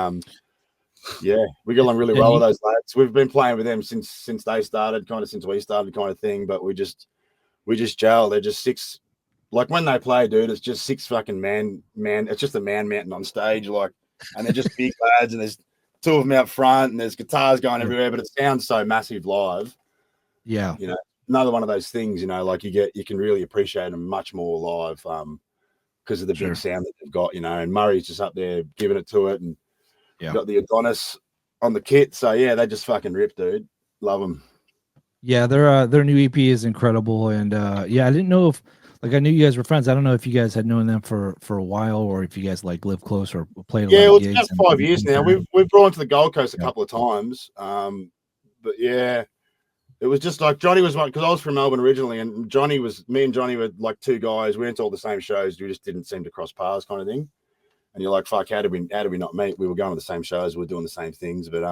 we get along really well with those lads. We've been playing with them since they started, kind of since we started kind of thing. But we just gel. They're just six. Like when they play, dude, it's just six fucking man. It's just a man mountain on stage, like, and they're just big lads and there's two of them out front and there's guitars going everywhere, but it sounds so massive live. Yeah. You know, another one of those things, you know, like you can really appreciate them much more live because of the big sound that they've got, you know, and Murray's just up there giving it to it and got the Adonis on the kit. So they just fucking rip, dude. Love them. Yeah, their new EP is incredible. And I didn't know if, like, I knew you guys were friends. I don't know if you guys had known them for a while or if you guys like live close or played a lot of gigs. It's about 5 years now. We've brought to the Gold Coast a couple of times. But it was just like Johnny was like, because I was from Melbourne originally, and me and Johnny were like two guys. We went to all the same shows. We just didn't seem to cross paths, kind of thing. And you're like, fuck, how did we not meet? We were going to the same shows. We were doing the same things. But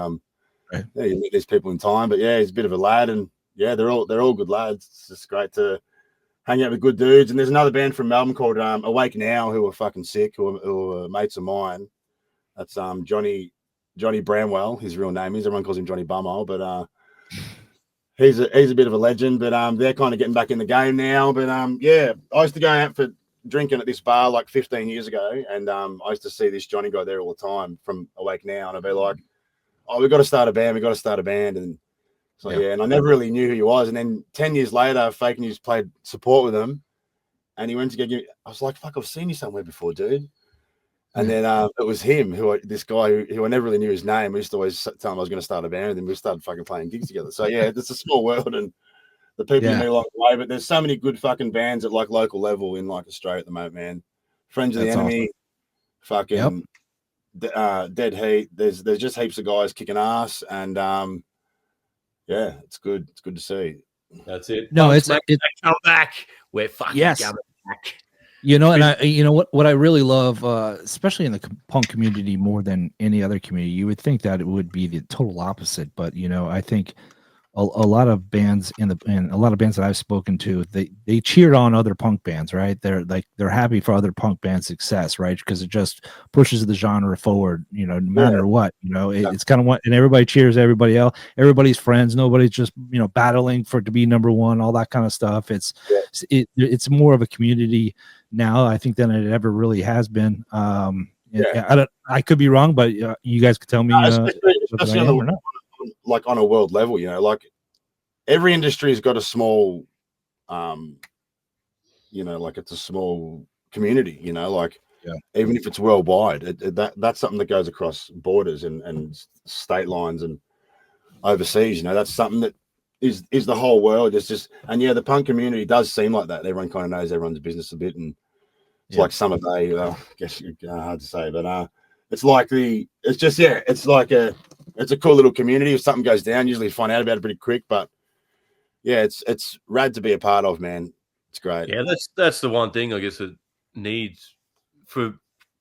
you meet these people in time. But he's a bit of a lad, and they're all good lads. It's just great to hang out with good dudes. And there's another band from Melbourne called Awake Now who are fucking sick, who are mates of mine. That's Johnny Bramwell, his real name is. Everyone calls him Johnny Bumhole, but he's a bit of a legend. But they're kind of getting back in the game now. But I used to go out for drinking at this bar like 15 years ago, and I used to see this Johnny guy there all the time from Awake Now, and I'd be like, oh, we've got to start a band. And so and I never really knew who he was. And then 10 years later, Fake News played support with him, and he went to get me. I was like, "Fuck, I've seen you somewhere before, dude." And then it was him, this guy who I never really knew his name. I used to always tell him I was going to start a band, and then we started fucking playing gigs together. So it's a small world, and the people you meet along the way. But there's so many good fucking bands at like local level in like Australia at the moment, man. Friends of the Enemy, fucking Dead Heat. There's just heaps of guys kicking ass, and it's good. It's good to see. That's it. No, it's come back. We're fucking coming back. You know, and what I really love, especially in the punk community more than any other community, you would think that it would be the total opposite. But I think a lot of bands and a lot of bands that I've spoken to, they cheered on other punk bands, right? They're happy for other punk bands' success, right? Because it just pushes the genre forward, no matter what. It's kind of what, and everybody cheers everybody else. Everybody's friends. Nobody's just battling to be number one. All that kind of stuff. It's more of a community now, I think, than it ever really has been. I could be wrong, but you guys could tell me. Especially on a world level, like every industry has got a small, like it's a small community, like even if it's worldwide, that's something that goes across borders and state lines and overseas. That's something that is the whole world. It's just, and the punk community does seem like that. Everyone kind of knows everyone's business a bit, and it's like Summer Bay. I guess hard to say, but it's like it's a cool little community. If something goes down, usually you find out about it pretty quick. But it's rad to be a part of, man. It's great. Yeah, that's the one thing I guess that needs for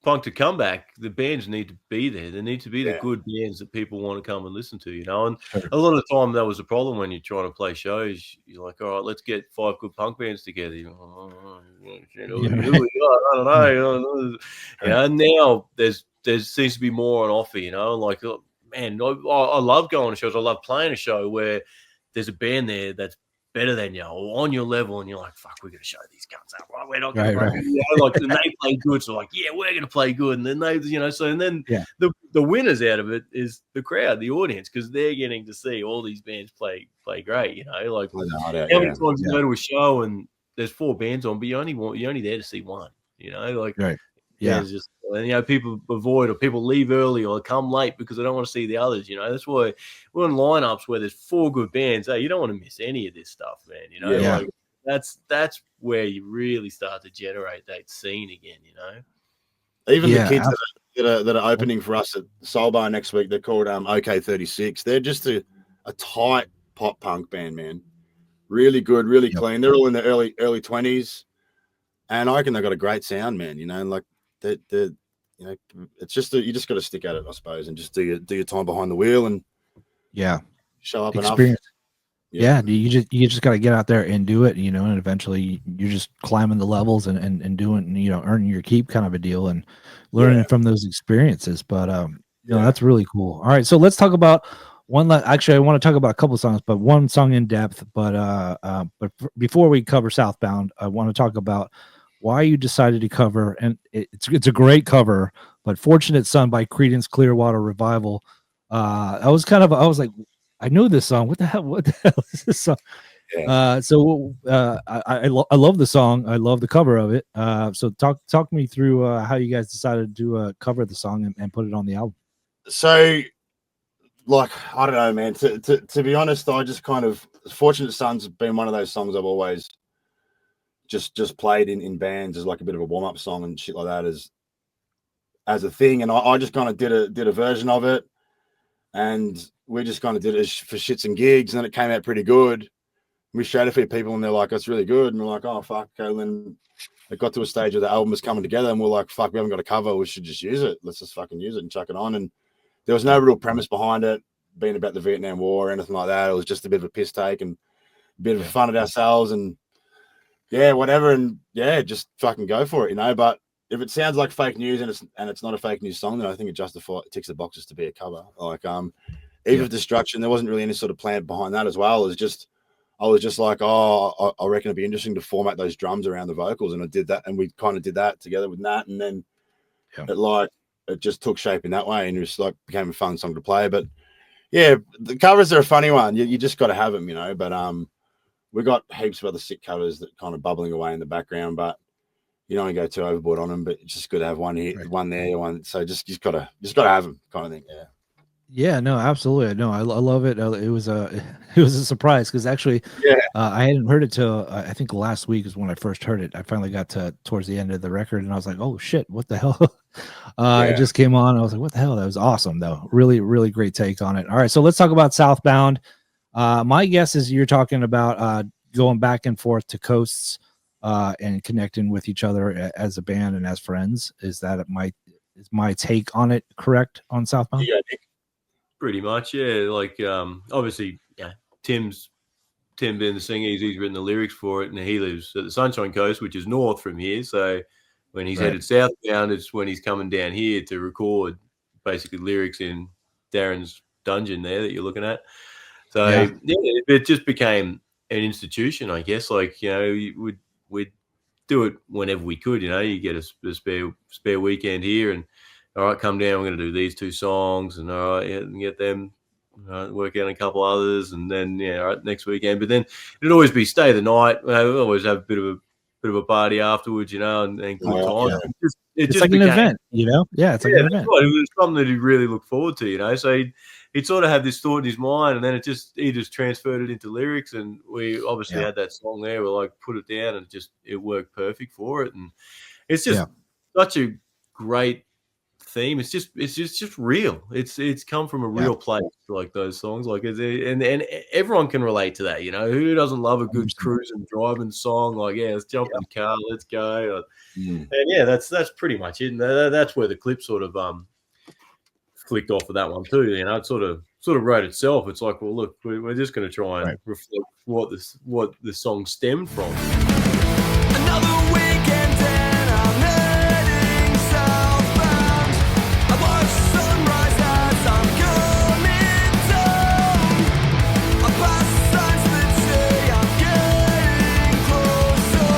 punk to come back. The bands need to be there. There need to be the good bands that people want to come and listen to, And a lot of the time that was a problem when you're trying to play shows. You're like, all right, let's get 5 good punk bands together. I don't know. And now there seems to be more on offer, Like, man, I love going to shows. I love playing a show where there's a band there that's better than you or on your level, and you're like, fuck, we're going to show these guns up. Right? We're not going to play. And they play good, so like, yeah, we're going to play good. And then they, and then the winners out of it is the crowd, the audience, because they're getting to see all these bands play great. Like how many times you go to a show and there's 4 bands on, but you're only there to see one. It's just, and people avoid or people leave early or come late because they don't want to see the others. That's why we're in lineups where there's 4 good bands. Hey, you don't want to miss any of this stuff, man. Like that's where you really start to generate that scene again. Even the kids that are opening for us at Soul Bar next week, they're called OK36. They're just a tight pop punk band, man. Really good, really clean. They're all in their early 20s, and I reckon they've got a great sound, man. Like they're it's just you just got to stick at it, I suppose, and just do your time behind the wheel and show up experience. enough. You just got to get out there and do it, and eventually you're just climbing the levels and doing, earning your keep kind of a deal and learning from those experiences. But that's really cool. All right, so let's talk about actually I want to talk about a couple of songs, but one song in depth. But before we cover Southbound, I want to talk about why you decided to cover, and it's a great cover, but Fortunate Son by Creedence Clearwater Revival. I was like, I know this song. What the hell is this song? I love the song. I love the cover of it. So talk me through how you guys decided to cover the song and put it on the album. So, like, I don't know, man. To be honest, I just kind of, Fortunate Son's been one of those songs I've always just played in bands as like a bit of a warm-up song and shit like that as a thing. And I just kind of did a version of it, and we just kind of did it for shits and gigs, and then it came out pretty good. We showed a few people and they're like, that's really good. And we're like, oh, fuck. Okay. And then it got to a stage where the album was coming together and we're like, fuck, we haven't got a cover. We should just use it. Let's just fucking use it and chuck it on. And there was no real premise behind it being about the Vietnam War or anything like that. It was just a bit of a piss take and a bit of fun at ourselves and whatever. And just fucking go for it, But if it sounds like fake news and it's not a fake news song, then I think it ticks the boxes to be a cover. Like, Eve of Destruction, there wasn't really any sort of plan behind that as well. I was just like, I reckon it'd be interesting to format those drums around the vocals, and I did that, and we kind of did that together with Nat, and then it just took shape in that way, and it was like became a fun song to play. But the covers are a funny one. You just got to have them, But we got heaps of other sick covers that kind of bubbling away in the background, but you don't want to go too overboard on them. But it's just good to have one here, one there, one. So just gotta have them, kind of thing. Yeah. Yeah, no, absolutely. No, I love it. It was a surprise because actually, I hadn't heard it till I think last week is when I first heard it. I finally got to towards the end of the record, and I was like, "Oh shit, what the hell?" It just came on. I was like, "What the hell?" That was awesome, though. Really, really great take on it. All right, so let's talk about Southbound. My guess is you're talking about going back and forth to coasts and connecting with each other as a band and as friends. Is my take on it correct on Southbound? Yeah. Pretty much, yeah. Like, obviously, Tim being the singer, he's written the lyrics for it, and he lives at the Sunshine Coast, which is north from here. So when he's headed southbound, it's when he's coming down here to record basically lyrics in Darren's dungeon there that you're looking at. So it just became an institution, I guess. Like, we'd do it whenever we could. You get a spare weekend here, and all right, come down, we're going to do these 2 songs, and all right, yeah, and get them, work out a couple others, and then all right, next weekend. But then it'd always be stay the night. We always have a bit of a party afterwards, and good times. Yeah. It It's just like an became, event, Yeah, it's like an event. right. It was something that he'd really look forward to, So he'd sort of have this thought in his mind, and then he just transferred it into lyrics, and we obviously had that song there. We like put it down, and it worked perfect for it, and it's just such a great theme. It's just real. It's come from a real place, like those songs, like and everyone can relate to that. Who doesn't love a good cruise and driving song? Like, let's jump in the car, let's go. And that's pretty much it. And that's where the clip sort of flicked off of that one too. It sort of wrote itself. It's like, well, look, we're just going to try and reflect what the song stemmed from. Another weekend and I'm heading southbound. I watch sunrise as I'm coming down. I pass signs that say I'm getting closer.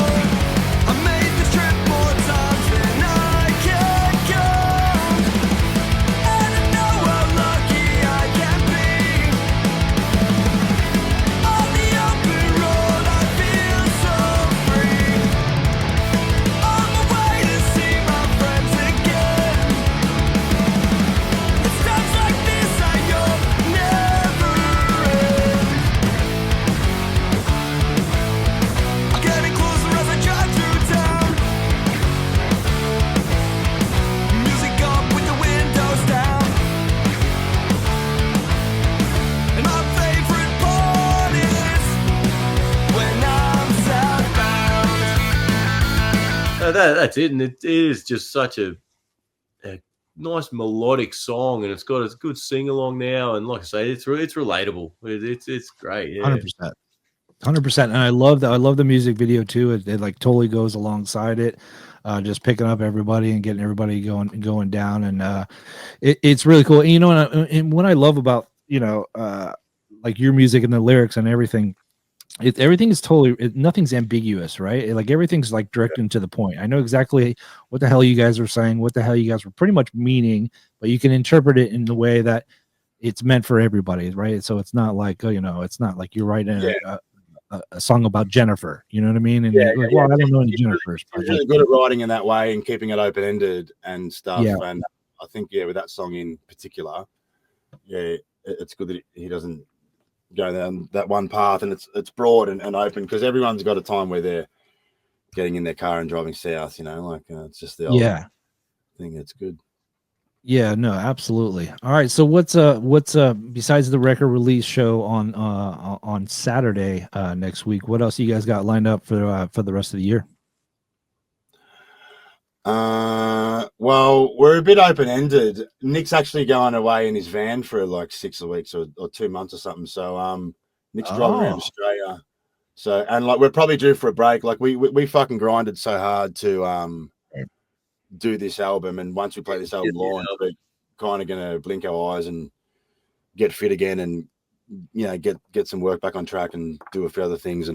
I made the trip more times than I can count, and I know how lucky I can be. On the open road I feel so free. On my way to see my friends again. It's times like this I hope never end. I'm getting closer as I drive through town. Music up with the windows down. And my favorite part is when I'm southbound. That's it, and it is just such a nice melodic song, and it's got a good sing along now. And like I say, it's relatable. It's great. Yeah. 100%. And I love that. I love the music video too. It like totally goes alongside it, just picking up everybody and getting everybody going down. And it's really cool. And, and what I love about, like your music and the lyrics and everything, everything is nothing's ambiguous, right? Like everything's like direct and to the point. I know exactly what the hell you guys are saying, what the hell you guys were pretty much meaning, but you can interpret it in the way that it's meant for everybody, right? So it's not like, it's not like you're writing a song about Jennifer, you know what I mean? And you're like, well, I don't know any Jennifers. He's really good at writing in that way and keeping it open-ended and stuff. Yeah. And I think, with that song in particular, it's good that he doesn't go down that one path, and it's broad and open, because everyone's got a time where they're getting in their car and driving south, it's just the old thing. It's good. Yeah, no, absolutely. All right, so what's besides the record release show on Saturday next week, what else you guys got lined up for the rest of the year? Well, we're a bit open-ended. Nick's actually going away in his van for like 6 weeks or 2 months or something. So Nick's driving around Australia. So, and like we're probably due for a break. Like we fucking grinded so hard to do this album, and once we play this album launch, we're kind of gonna blink our eyes and get fit again, and get some work back on track and do a few other things.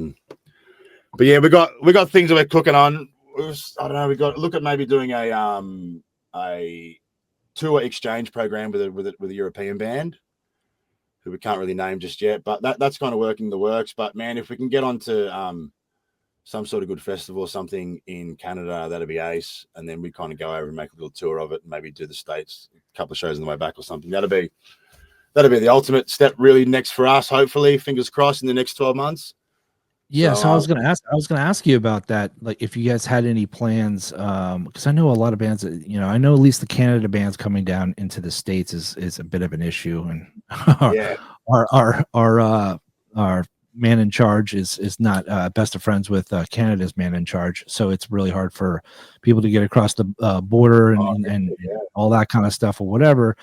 But yeah, we got things that we're cooking on. I don't know. We got to look at maybe doing a tour exchange program with a European band who we can't really name just yet, but that's kind of working the works. But man, if we can get onto some sort of good festival or something in Canada, that'd be ace. And then we kind of go over and make a little tour of it, and maybe do the States, a couple of shows on the way back or something. That'd be the ultimate step really next for us. Hopefully, fingers crossed, in the next 12 months. Yeah, so I was gonna ask you about that. Like, if you guys had any plans, because I know a lot of bands. I know at least the Canada bands coming down into the States is a bit of an issue, and our man in charge is not best of friends with Canada's man in charge, so it's really hard for people to get across the border and all that kind of stuff or whatever.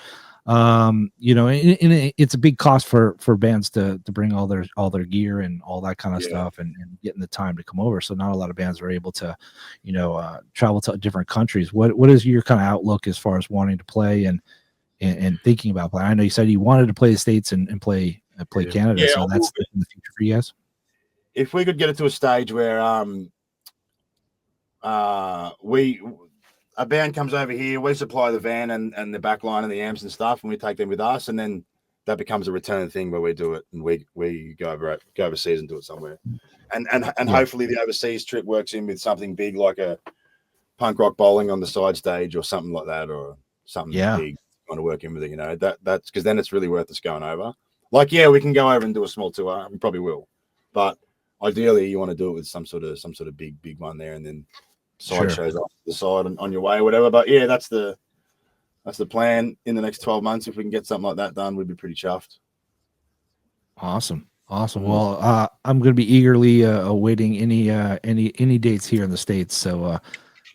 And it's a big cost for bands to bring all their gear and all that kind of stuff and getting the time to come over. So not a lot of bands are able to, travel to different countries. What is your kind of outlook as far as wanting to play and thinking about playing? I know you said you wanted to play the States and play Canada, so that's in the future for you guys. If we could get it to a stage where a band comes over here, we supply the van and the back line and the amps and stuff, and we take them with us, and then that becomes a return thing where we do it and we go overseas and do it somewhere. And hopefully the overseas trip works in with something big like a punk rock bowling on the side stage or something like that, or something big on to work in with it, you know. That's because then it's really worth us going over. Like, yeah, we can go over and do a small tour. We probably will, but ideally you want to do it with some sort of big one there, and then side shows off the side on your way or whatever. But yeah, that's the plan in the next 12 months. If we can get something like that done, we'd be pretty chuffed. Awesome. Well, I'm going to be eagerly awaiting any dates here in the States. So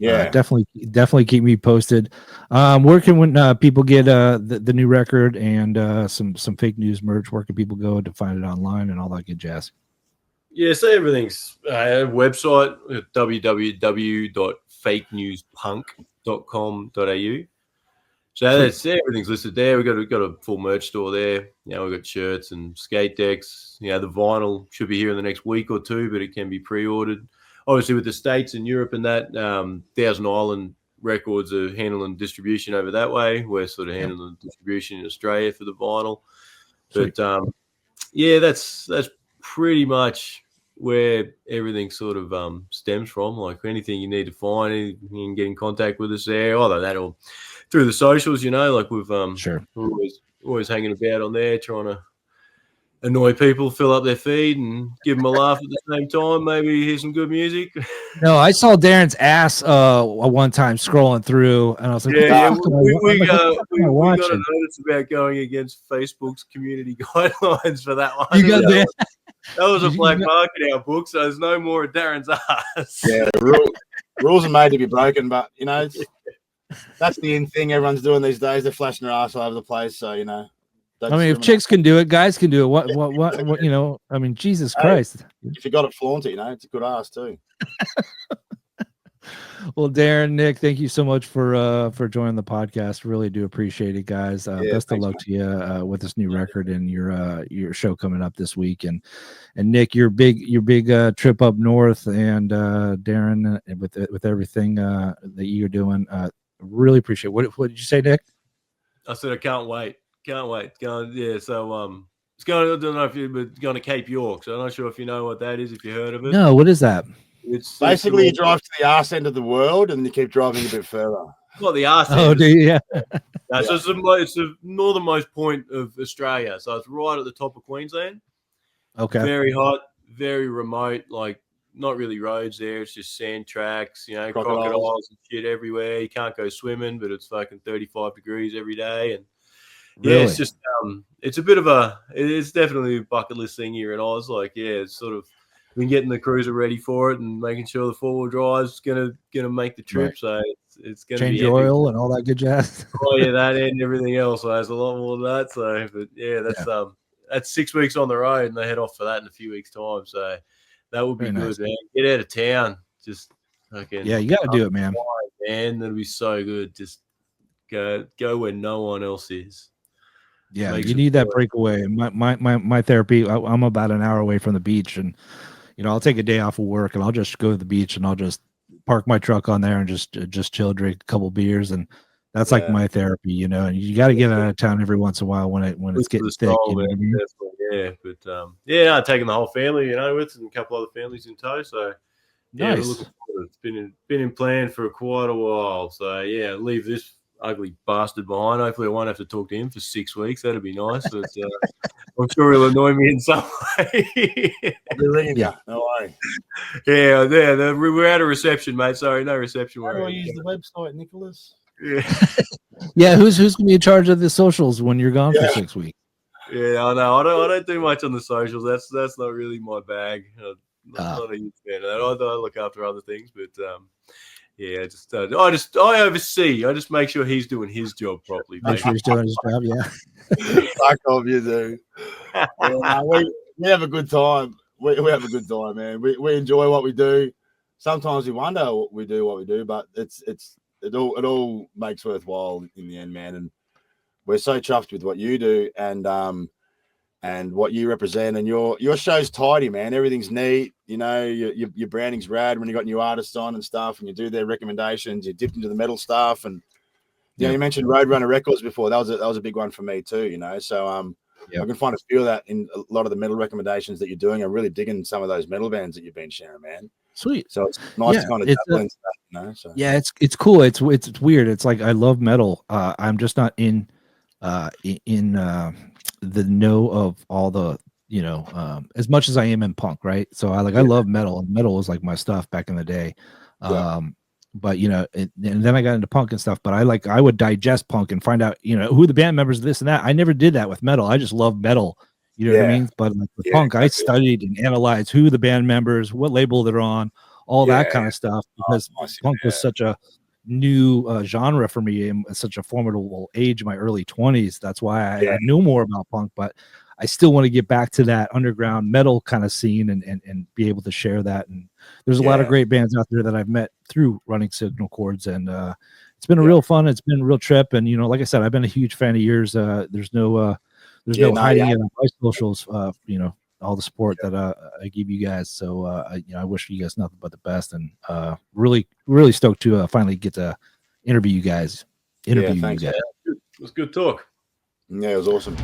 definitely keep me posted. Where can people get the new record and some fake news merch? Where can people go to find it online and all that good jazz? Yeah, so everything's website www.fakenewspunk.com.au. So that's everything's listed there. We've got a full merch store there. You know, we've got shirts and skate decks. You know, the vinyl should be here in the next week or two, but it can be pre-ordered. Obviously, with the States and Europe and that, Thousand Island Records are handling distribution over that way. We're sort of handling distribution in Australia for the vinyl. But that's pretty much where everything sort of stems from. Like anything you need to find, you can get in contact with us there. Either that or through the socials, you know, like we're always hanging about on there, trying to annoy people, fill up their feed, and give them a laugh at the same time. Maybe hear some good music. No, I saw Darren's ass one time scrolling through, and I was like, we got a notice about going against Facebook's community guidelines for that one. You got that? That was a black mark in our book, so there's no more of Darren's ass. Yeah, rules are made to be broken, but you know, that's the in thing everyone's doing these days. They're flashing their ass all over the place, so you know. I mean, if chicks can do it, guys can do it. What, you know, I mean, Jesus Christ. If you got it, flaunt it, you know, it's a good ass too. Well, Darren, Nick, thank you so much for joining the podcast. Really do appreciate it, guys. Best of luck to you with this new record and your show coming up this week. And Nick, your big trip up north, and Darren with everything that you're doing. Really appreciate it. What did you say, Nick? I said I can't wait. So it's going. I don't know if you're going to Cape York. So I'm not sure if you know what that is. If you heard of it. No, what is that? It's basically you drive to the arse end of the world and you keep driving a bit further. Well, the arse end. Oh, do you? Yeah. So it's the northernmost point of Australia. So it's right at the top of Queensland. Okay. Very hot, very remote. Like not really roads there. It's just sand tracks. You know, crocodiles and shit everywhere. You can't go swimming, but it's fucking 35 degrees every day. And really? It's just it's a bit of it's definitely a bucket list thing here in Oz. Like, it's sort of been getting the cruiser ready for it and making sure the 4-wheel drive's gonna make the trip. Right. So it's gonna change be oil and all that good jazz. Oh yeah, that and everything else. So there's a lot more of that. So, but that's 6 weeks on the road, and they head off for that in a few weeks' time. So that would be very good, nice. Man. Get out of town, just fucking. Yeah, you got to do it, man. Man, that'll be so good. Just go where no one else is. Yeah, you need that breakaway. My therapy, I'm about an hour away from the beach, and you know, I'll take a day off of work and I'll just go to the beach and I'll just park my truck on there and just chill, drink a couple beers, and that's like my therapy, you know. And you got to get out of town every once in a while when it's getting thick. You know what I mean? I'm taking the whole family, you know, with and a couple other families in tow. So yeah, nice. We're looking forward. It's been in plan for quite a while. So yeah, leave this ugly bastard behind. Hopefully I won't have to talk to him for 6 weeks. That'd be nice. But, I'm sure he'll annoy me in some way. Yeah, no way. Yeah, we're out of reception, mate. Sorry, no reception. How do I use the website, Nicholas? Yeah. Yeah, who's gonna be in charge of the socials when you're gone for 6 weeks? Yeah, I know. I don't do much on the socials. That's not really my bag. Not a huge fan of that. I look after other things, but yeah, I oversee. I just make sure he's doing his job properly. Make sure he's doing his job. Yeah. Fuck off, you do. We have a good time. We have a good time, man. We enjoy what we do. Sometimes we wonder what we do, but it all makes worthwhile in the end, man. And we're so chuffed with what you do, and and what you represent. And your show's tidy, man. Everything's neat. You know, your branding's rad when you got new artists on and stuff, and you do their recommendations. You dip into the metal stuff, and you know, you mentioned Roadrunner Records before. That was a big one for me too. You know, so I can find a feel that in a lot of the metal recommendations that you're doing. I'm really digging some of those metal bands that you've been sharing, man. Sweet. So it's nice to kind of dabble into that, you know. So yeah, it's cool. It's weird. It's like I love metal. I'm just not in the know of all the, you know, as much as I am in punk, right? So I love metal, and metal was like my stuff back in the day. But you know, and then I got into punk and stuff. But I would digest punk and find out, you know, who the band members, this and that. I never did that with metal. I just love metal. You know what I mean? But like with punk, I studied and analyzed who the band members, what label they're on, all that kind of stuff, because punk was such a new genre for me in such a formidable age in my early 20s. That's why I knew more about punk, but I still want to get back to that underground metal kind of scene and be able to share that. And there's a lot of great bands out there that I've met through running Signal Chords, and it's been a real fun. It's been a real trip. And, you know, like I said, I've been a huge fan of yours. There's no hiding it on my socials, you know, all the support that I give you guys. So, you know, I wish you guys nothing but the best, and really, really stoked to finally get to interview you guys. Thanks, you guys. It was good talk. Yeah, it was awesome.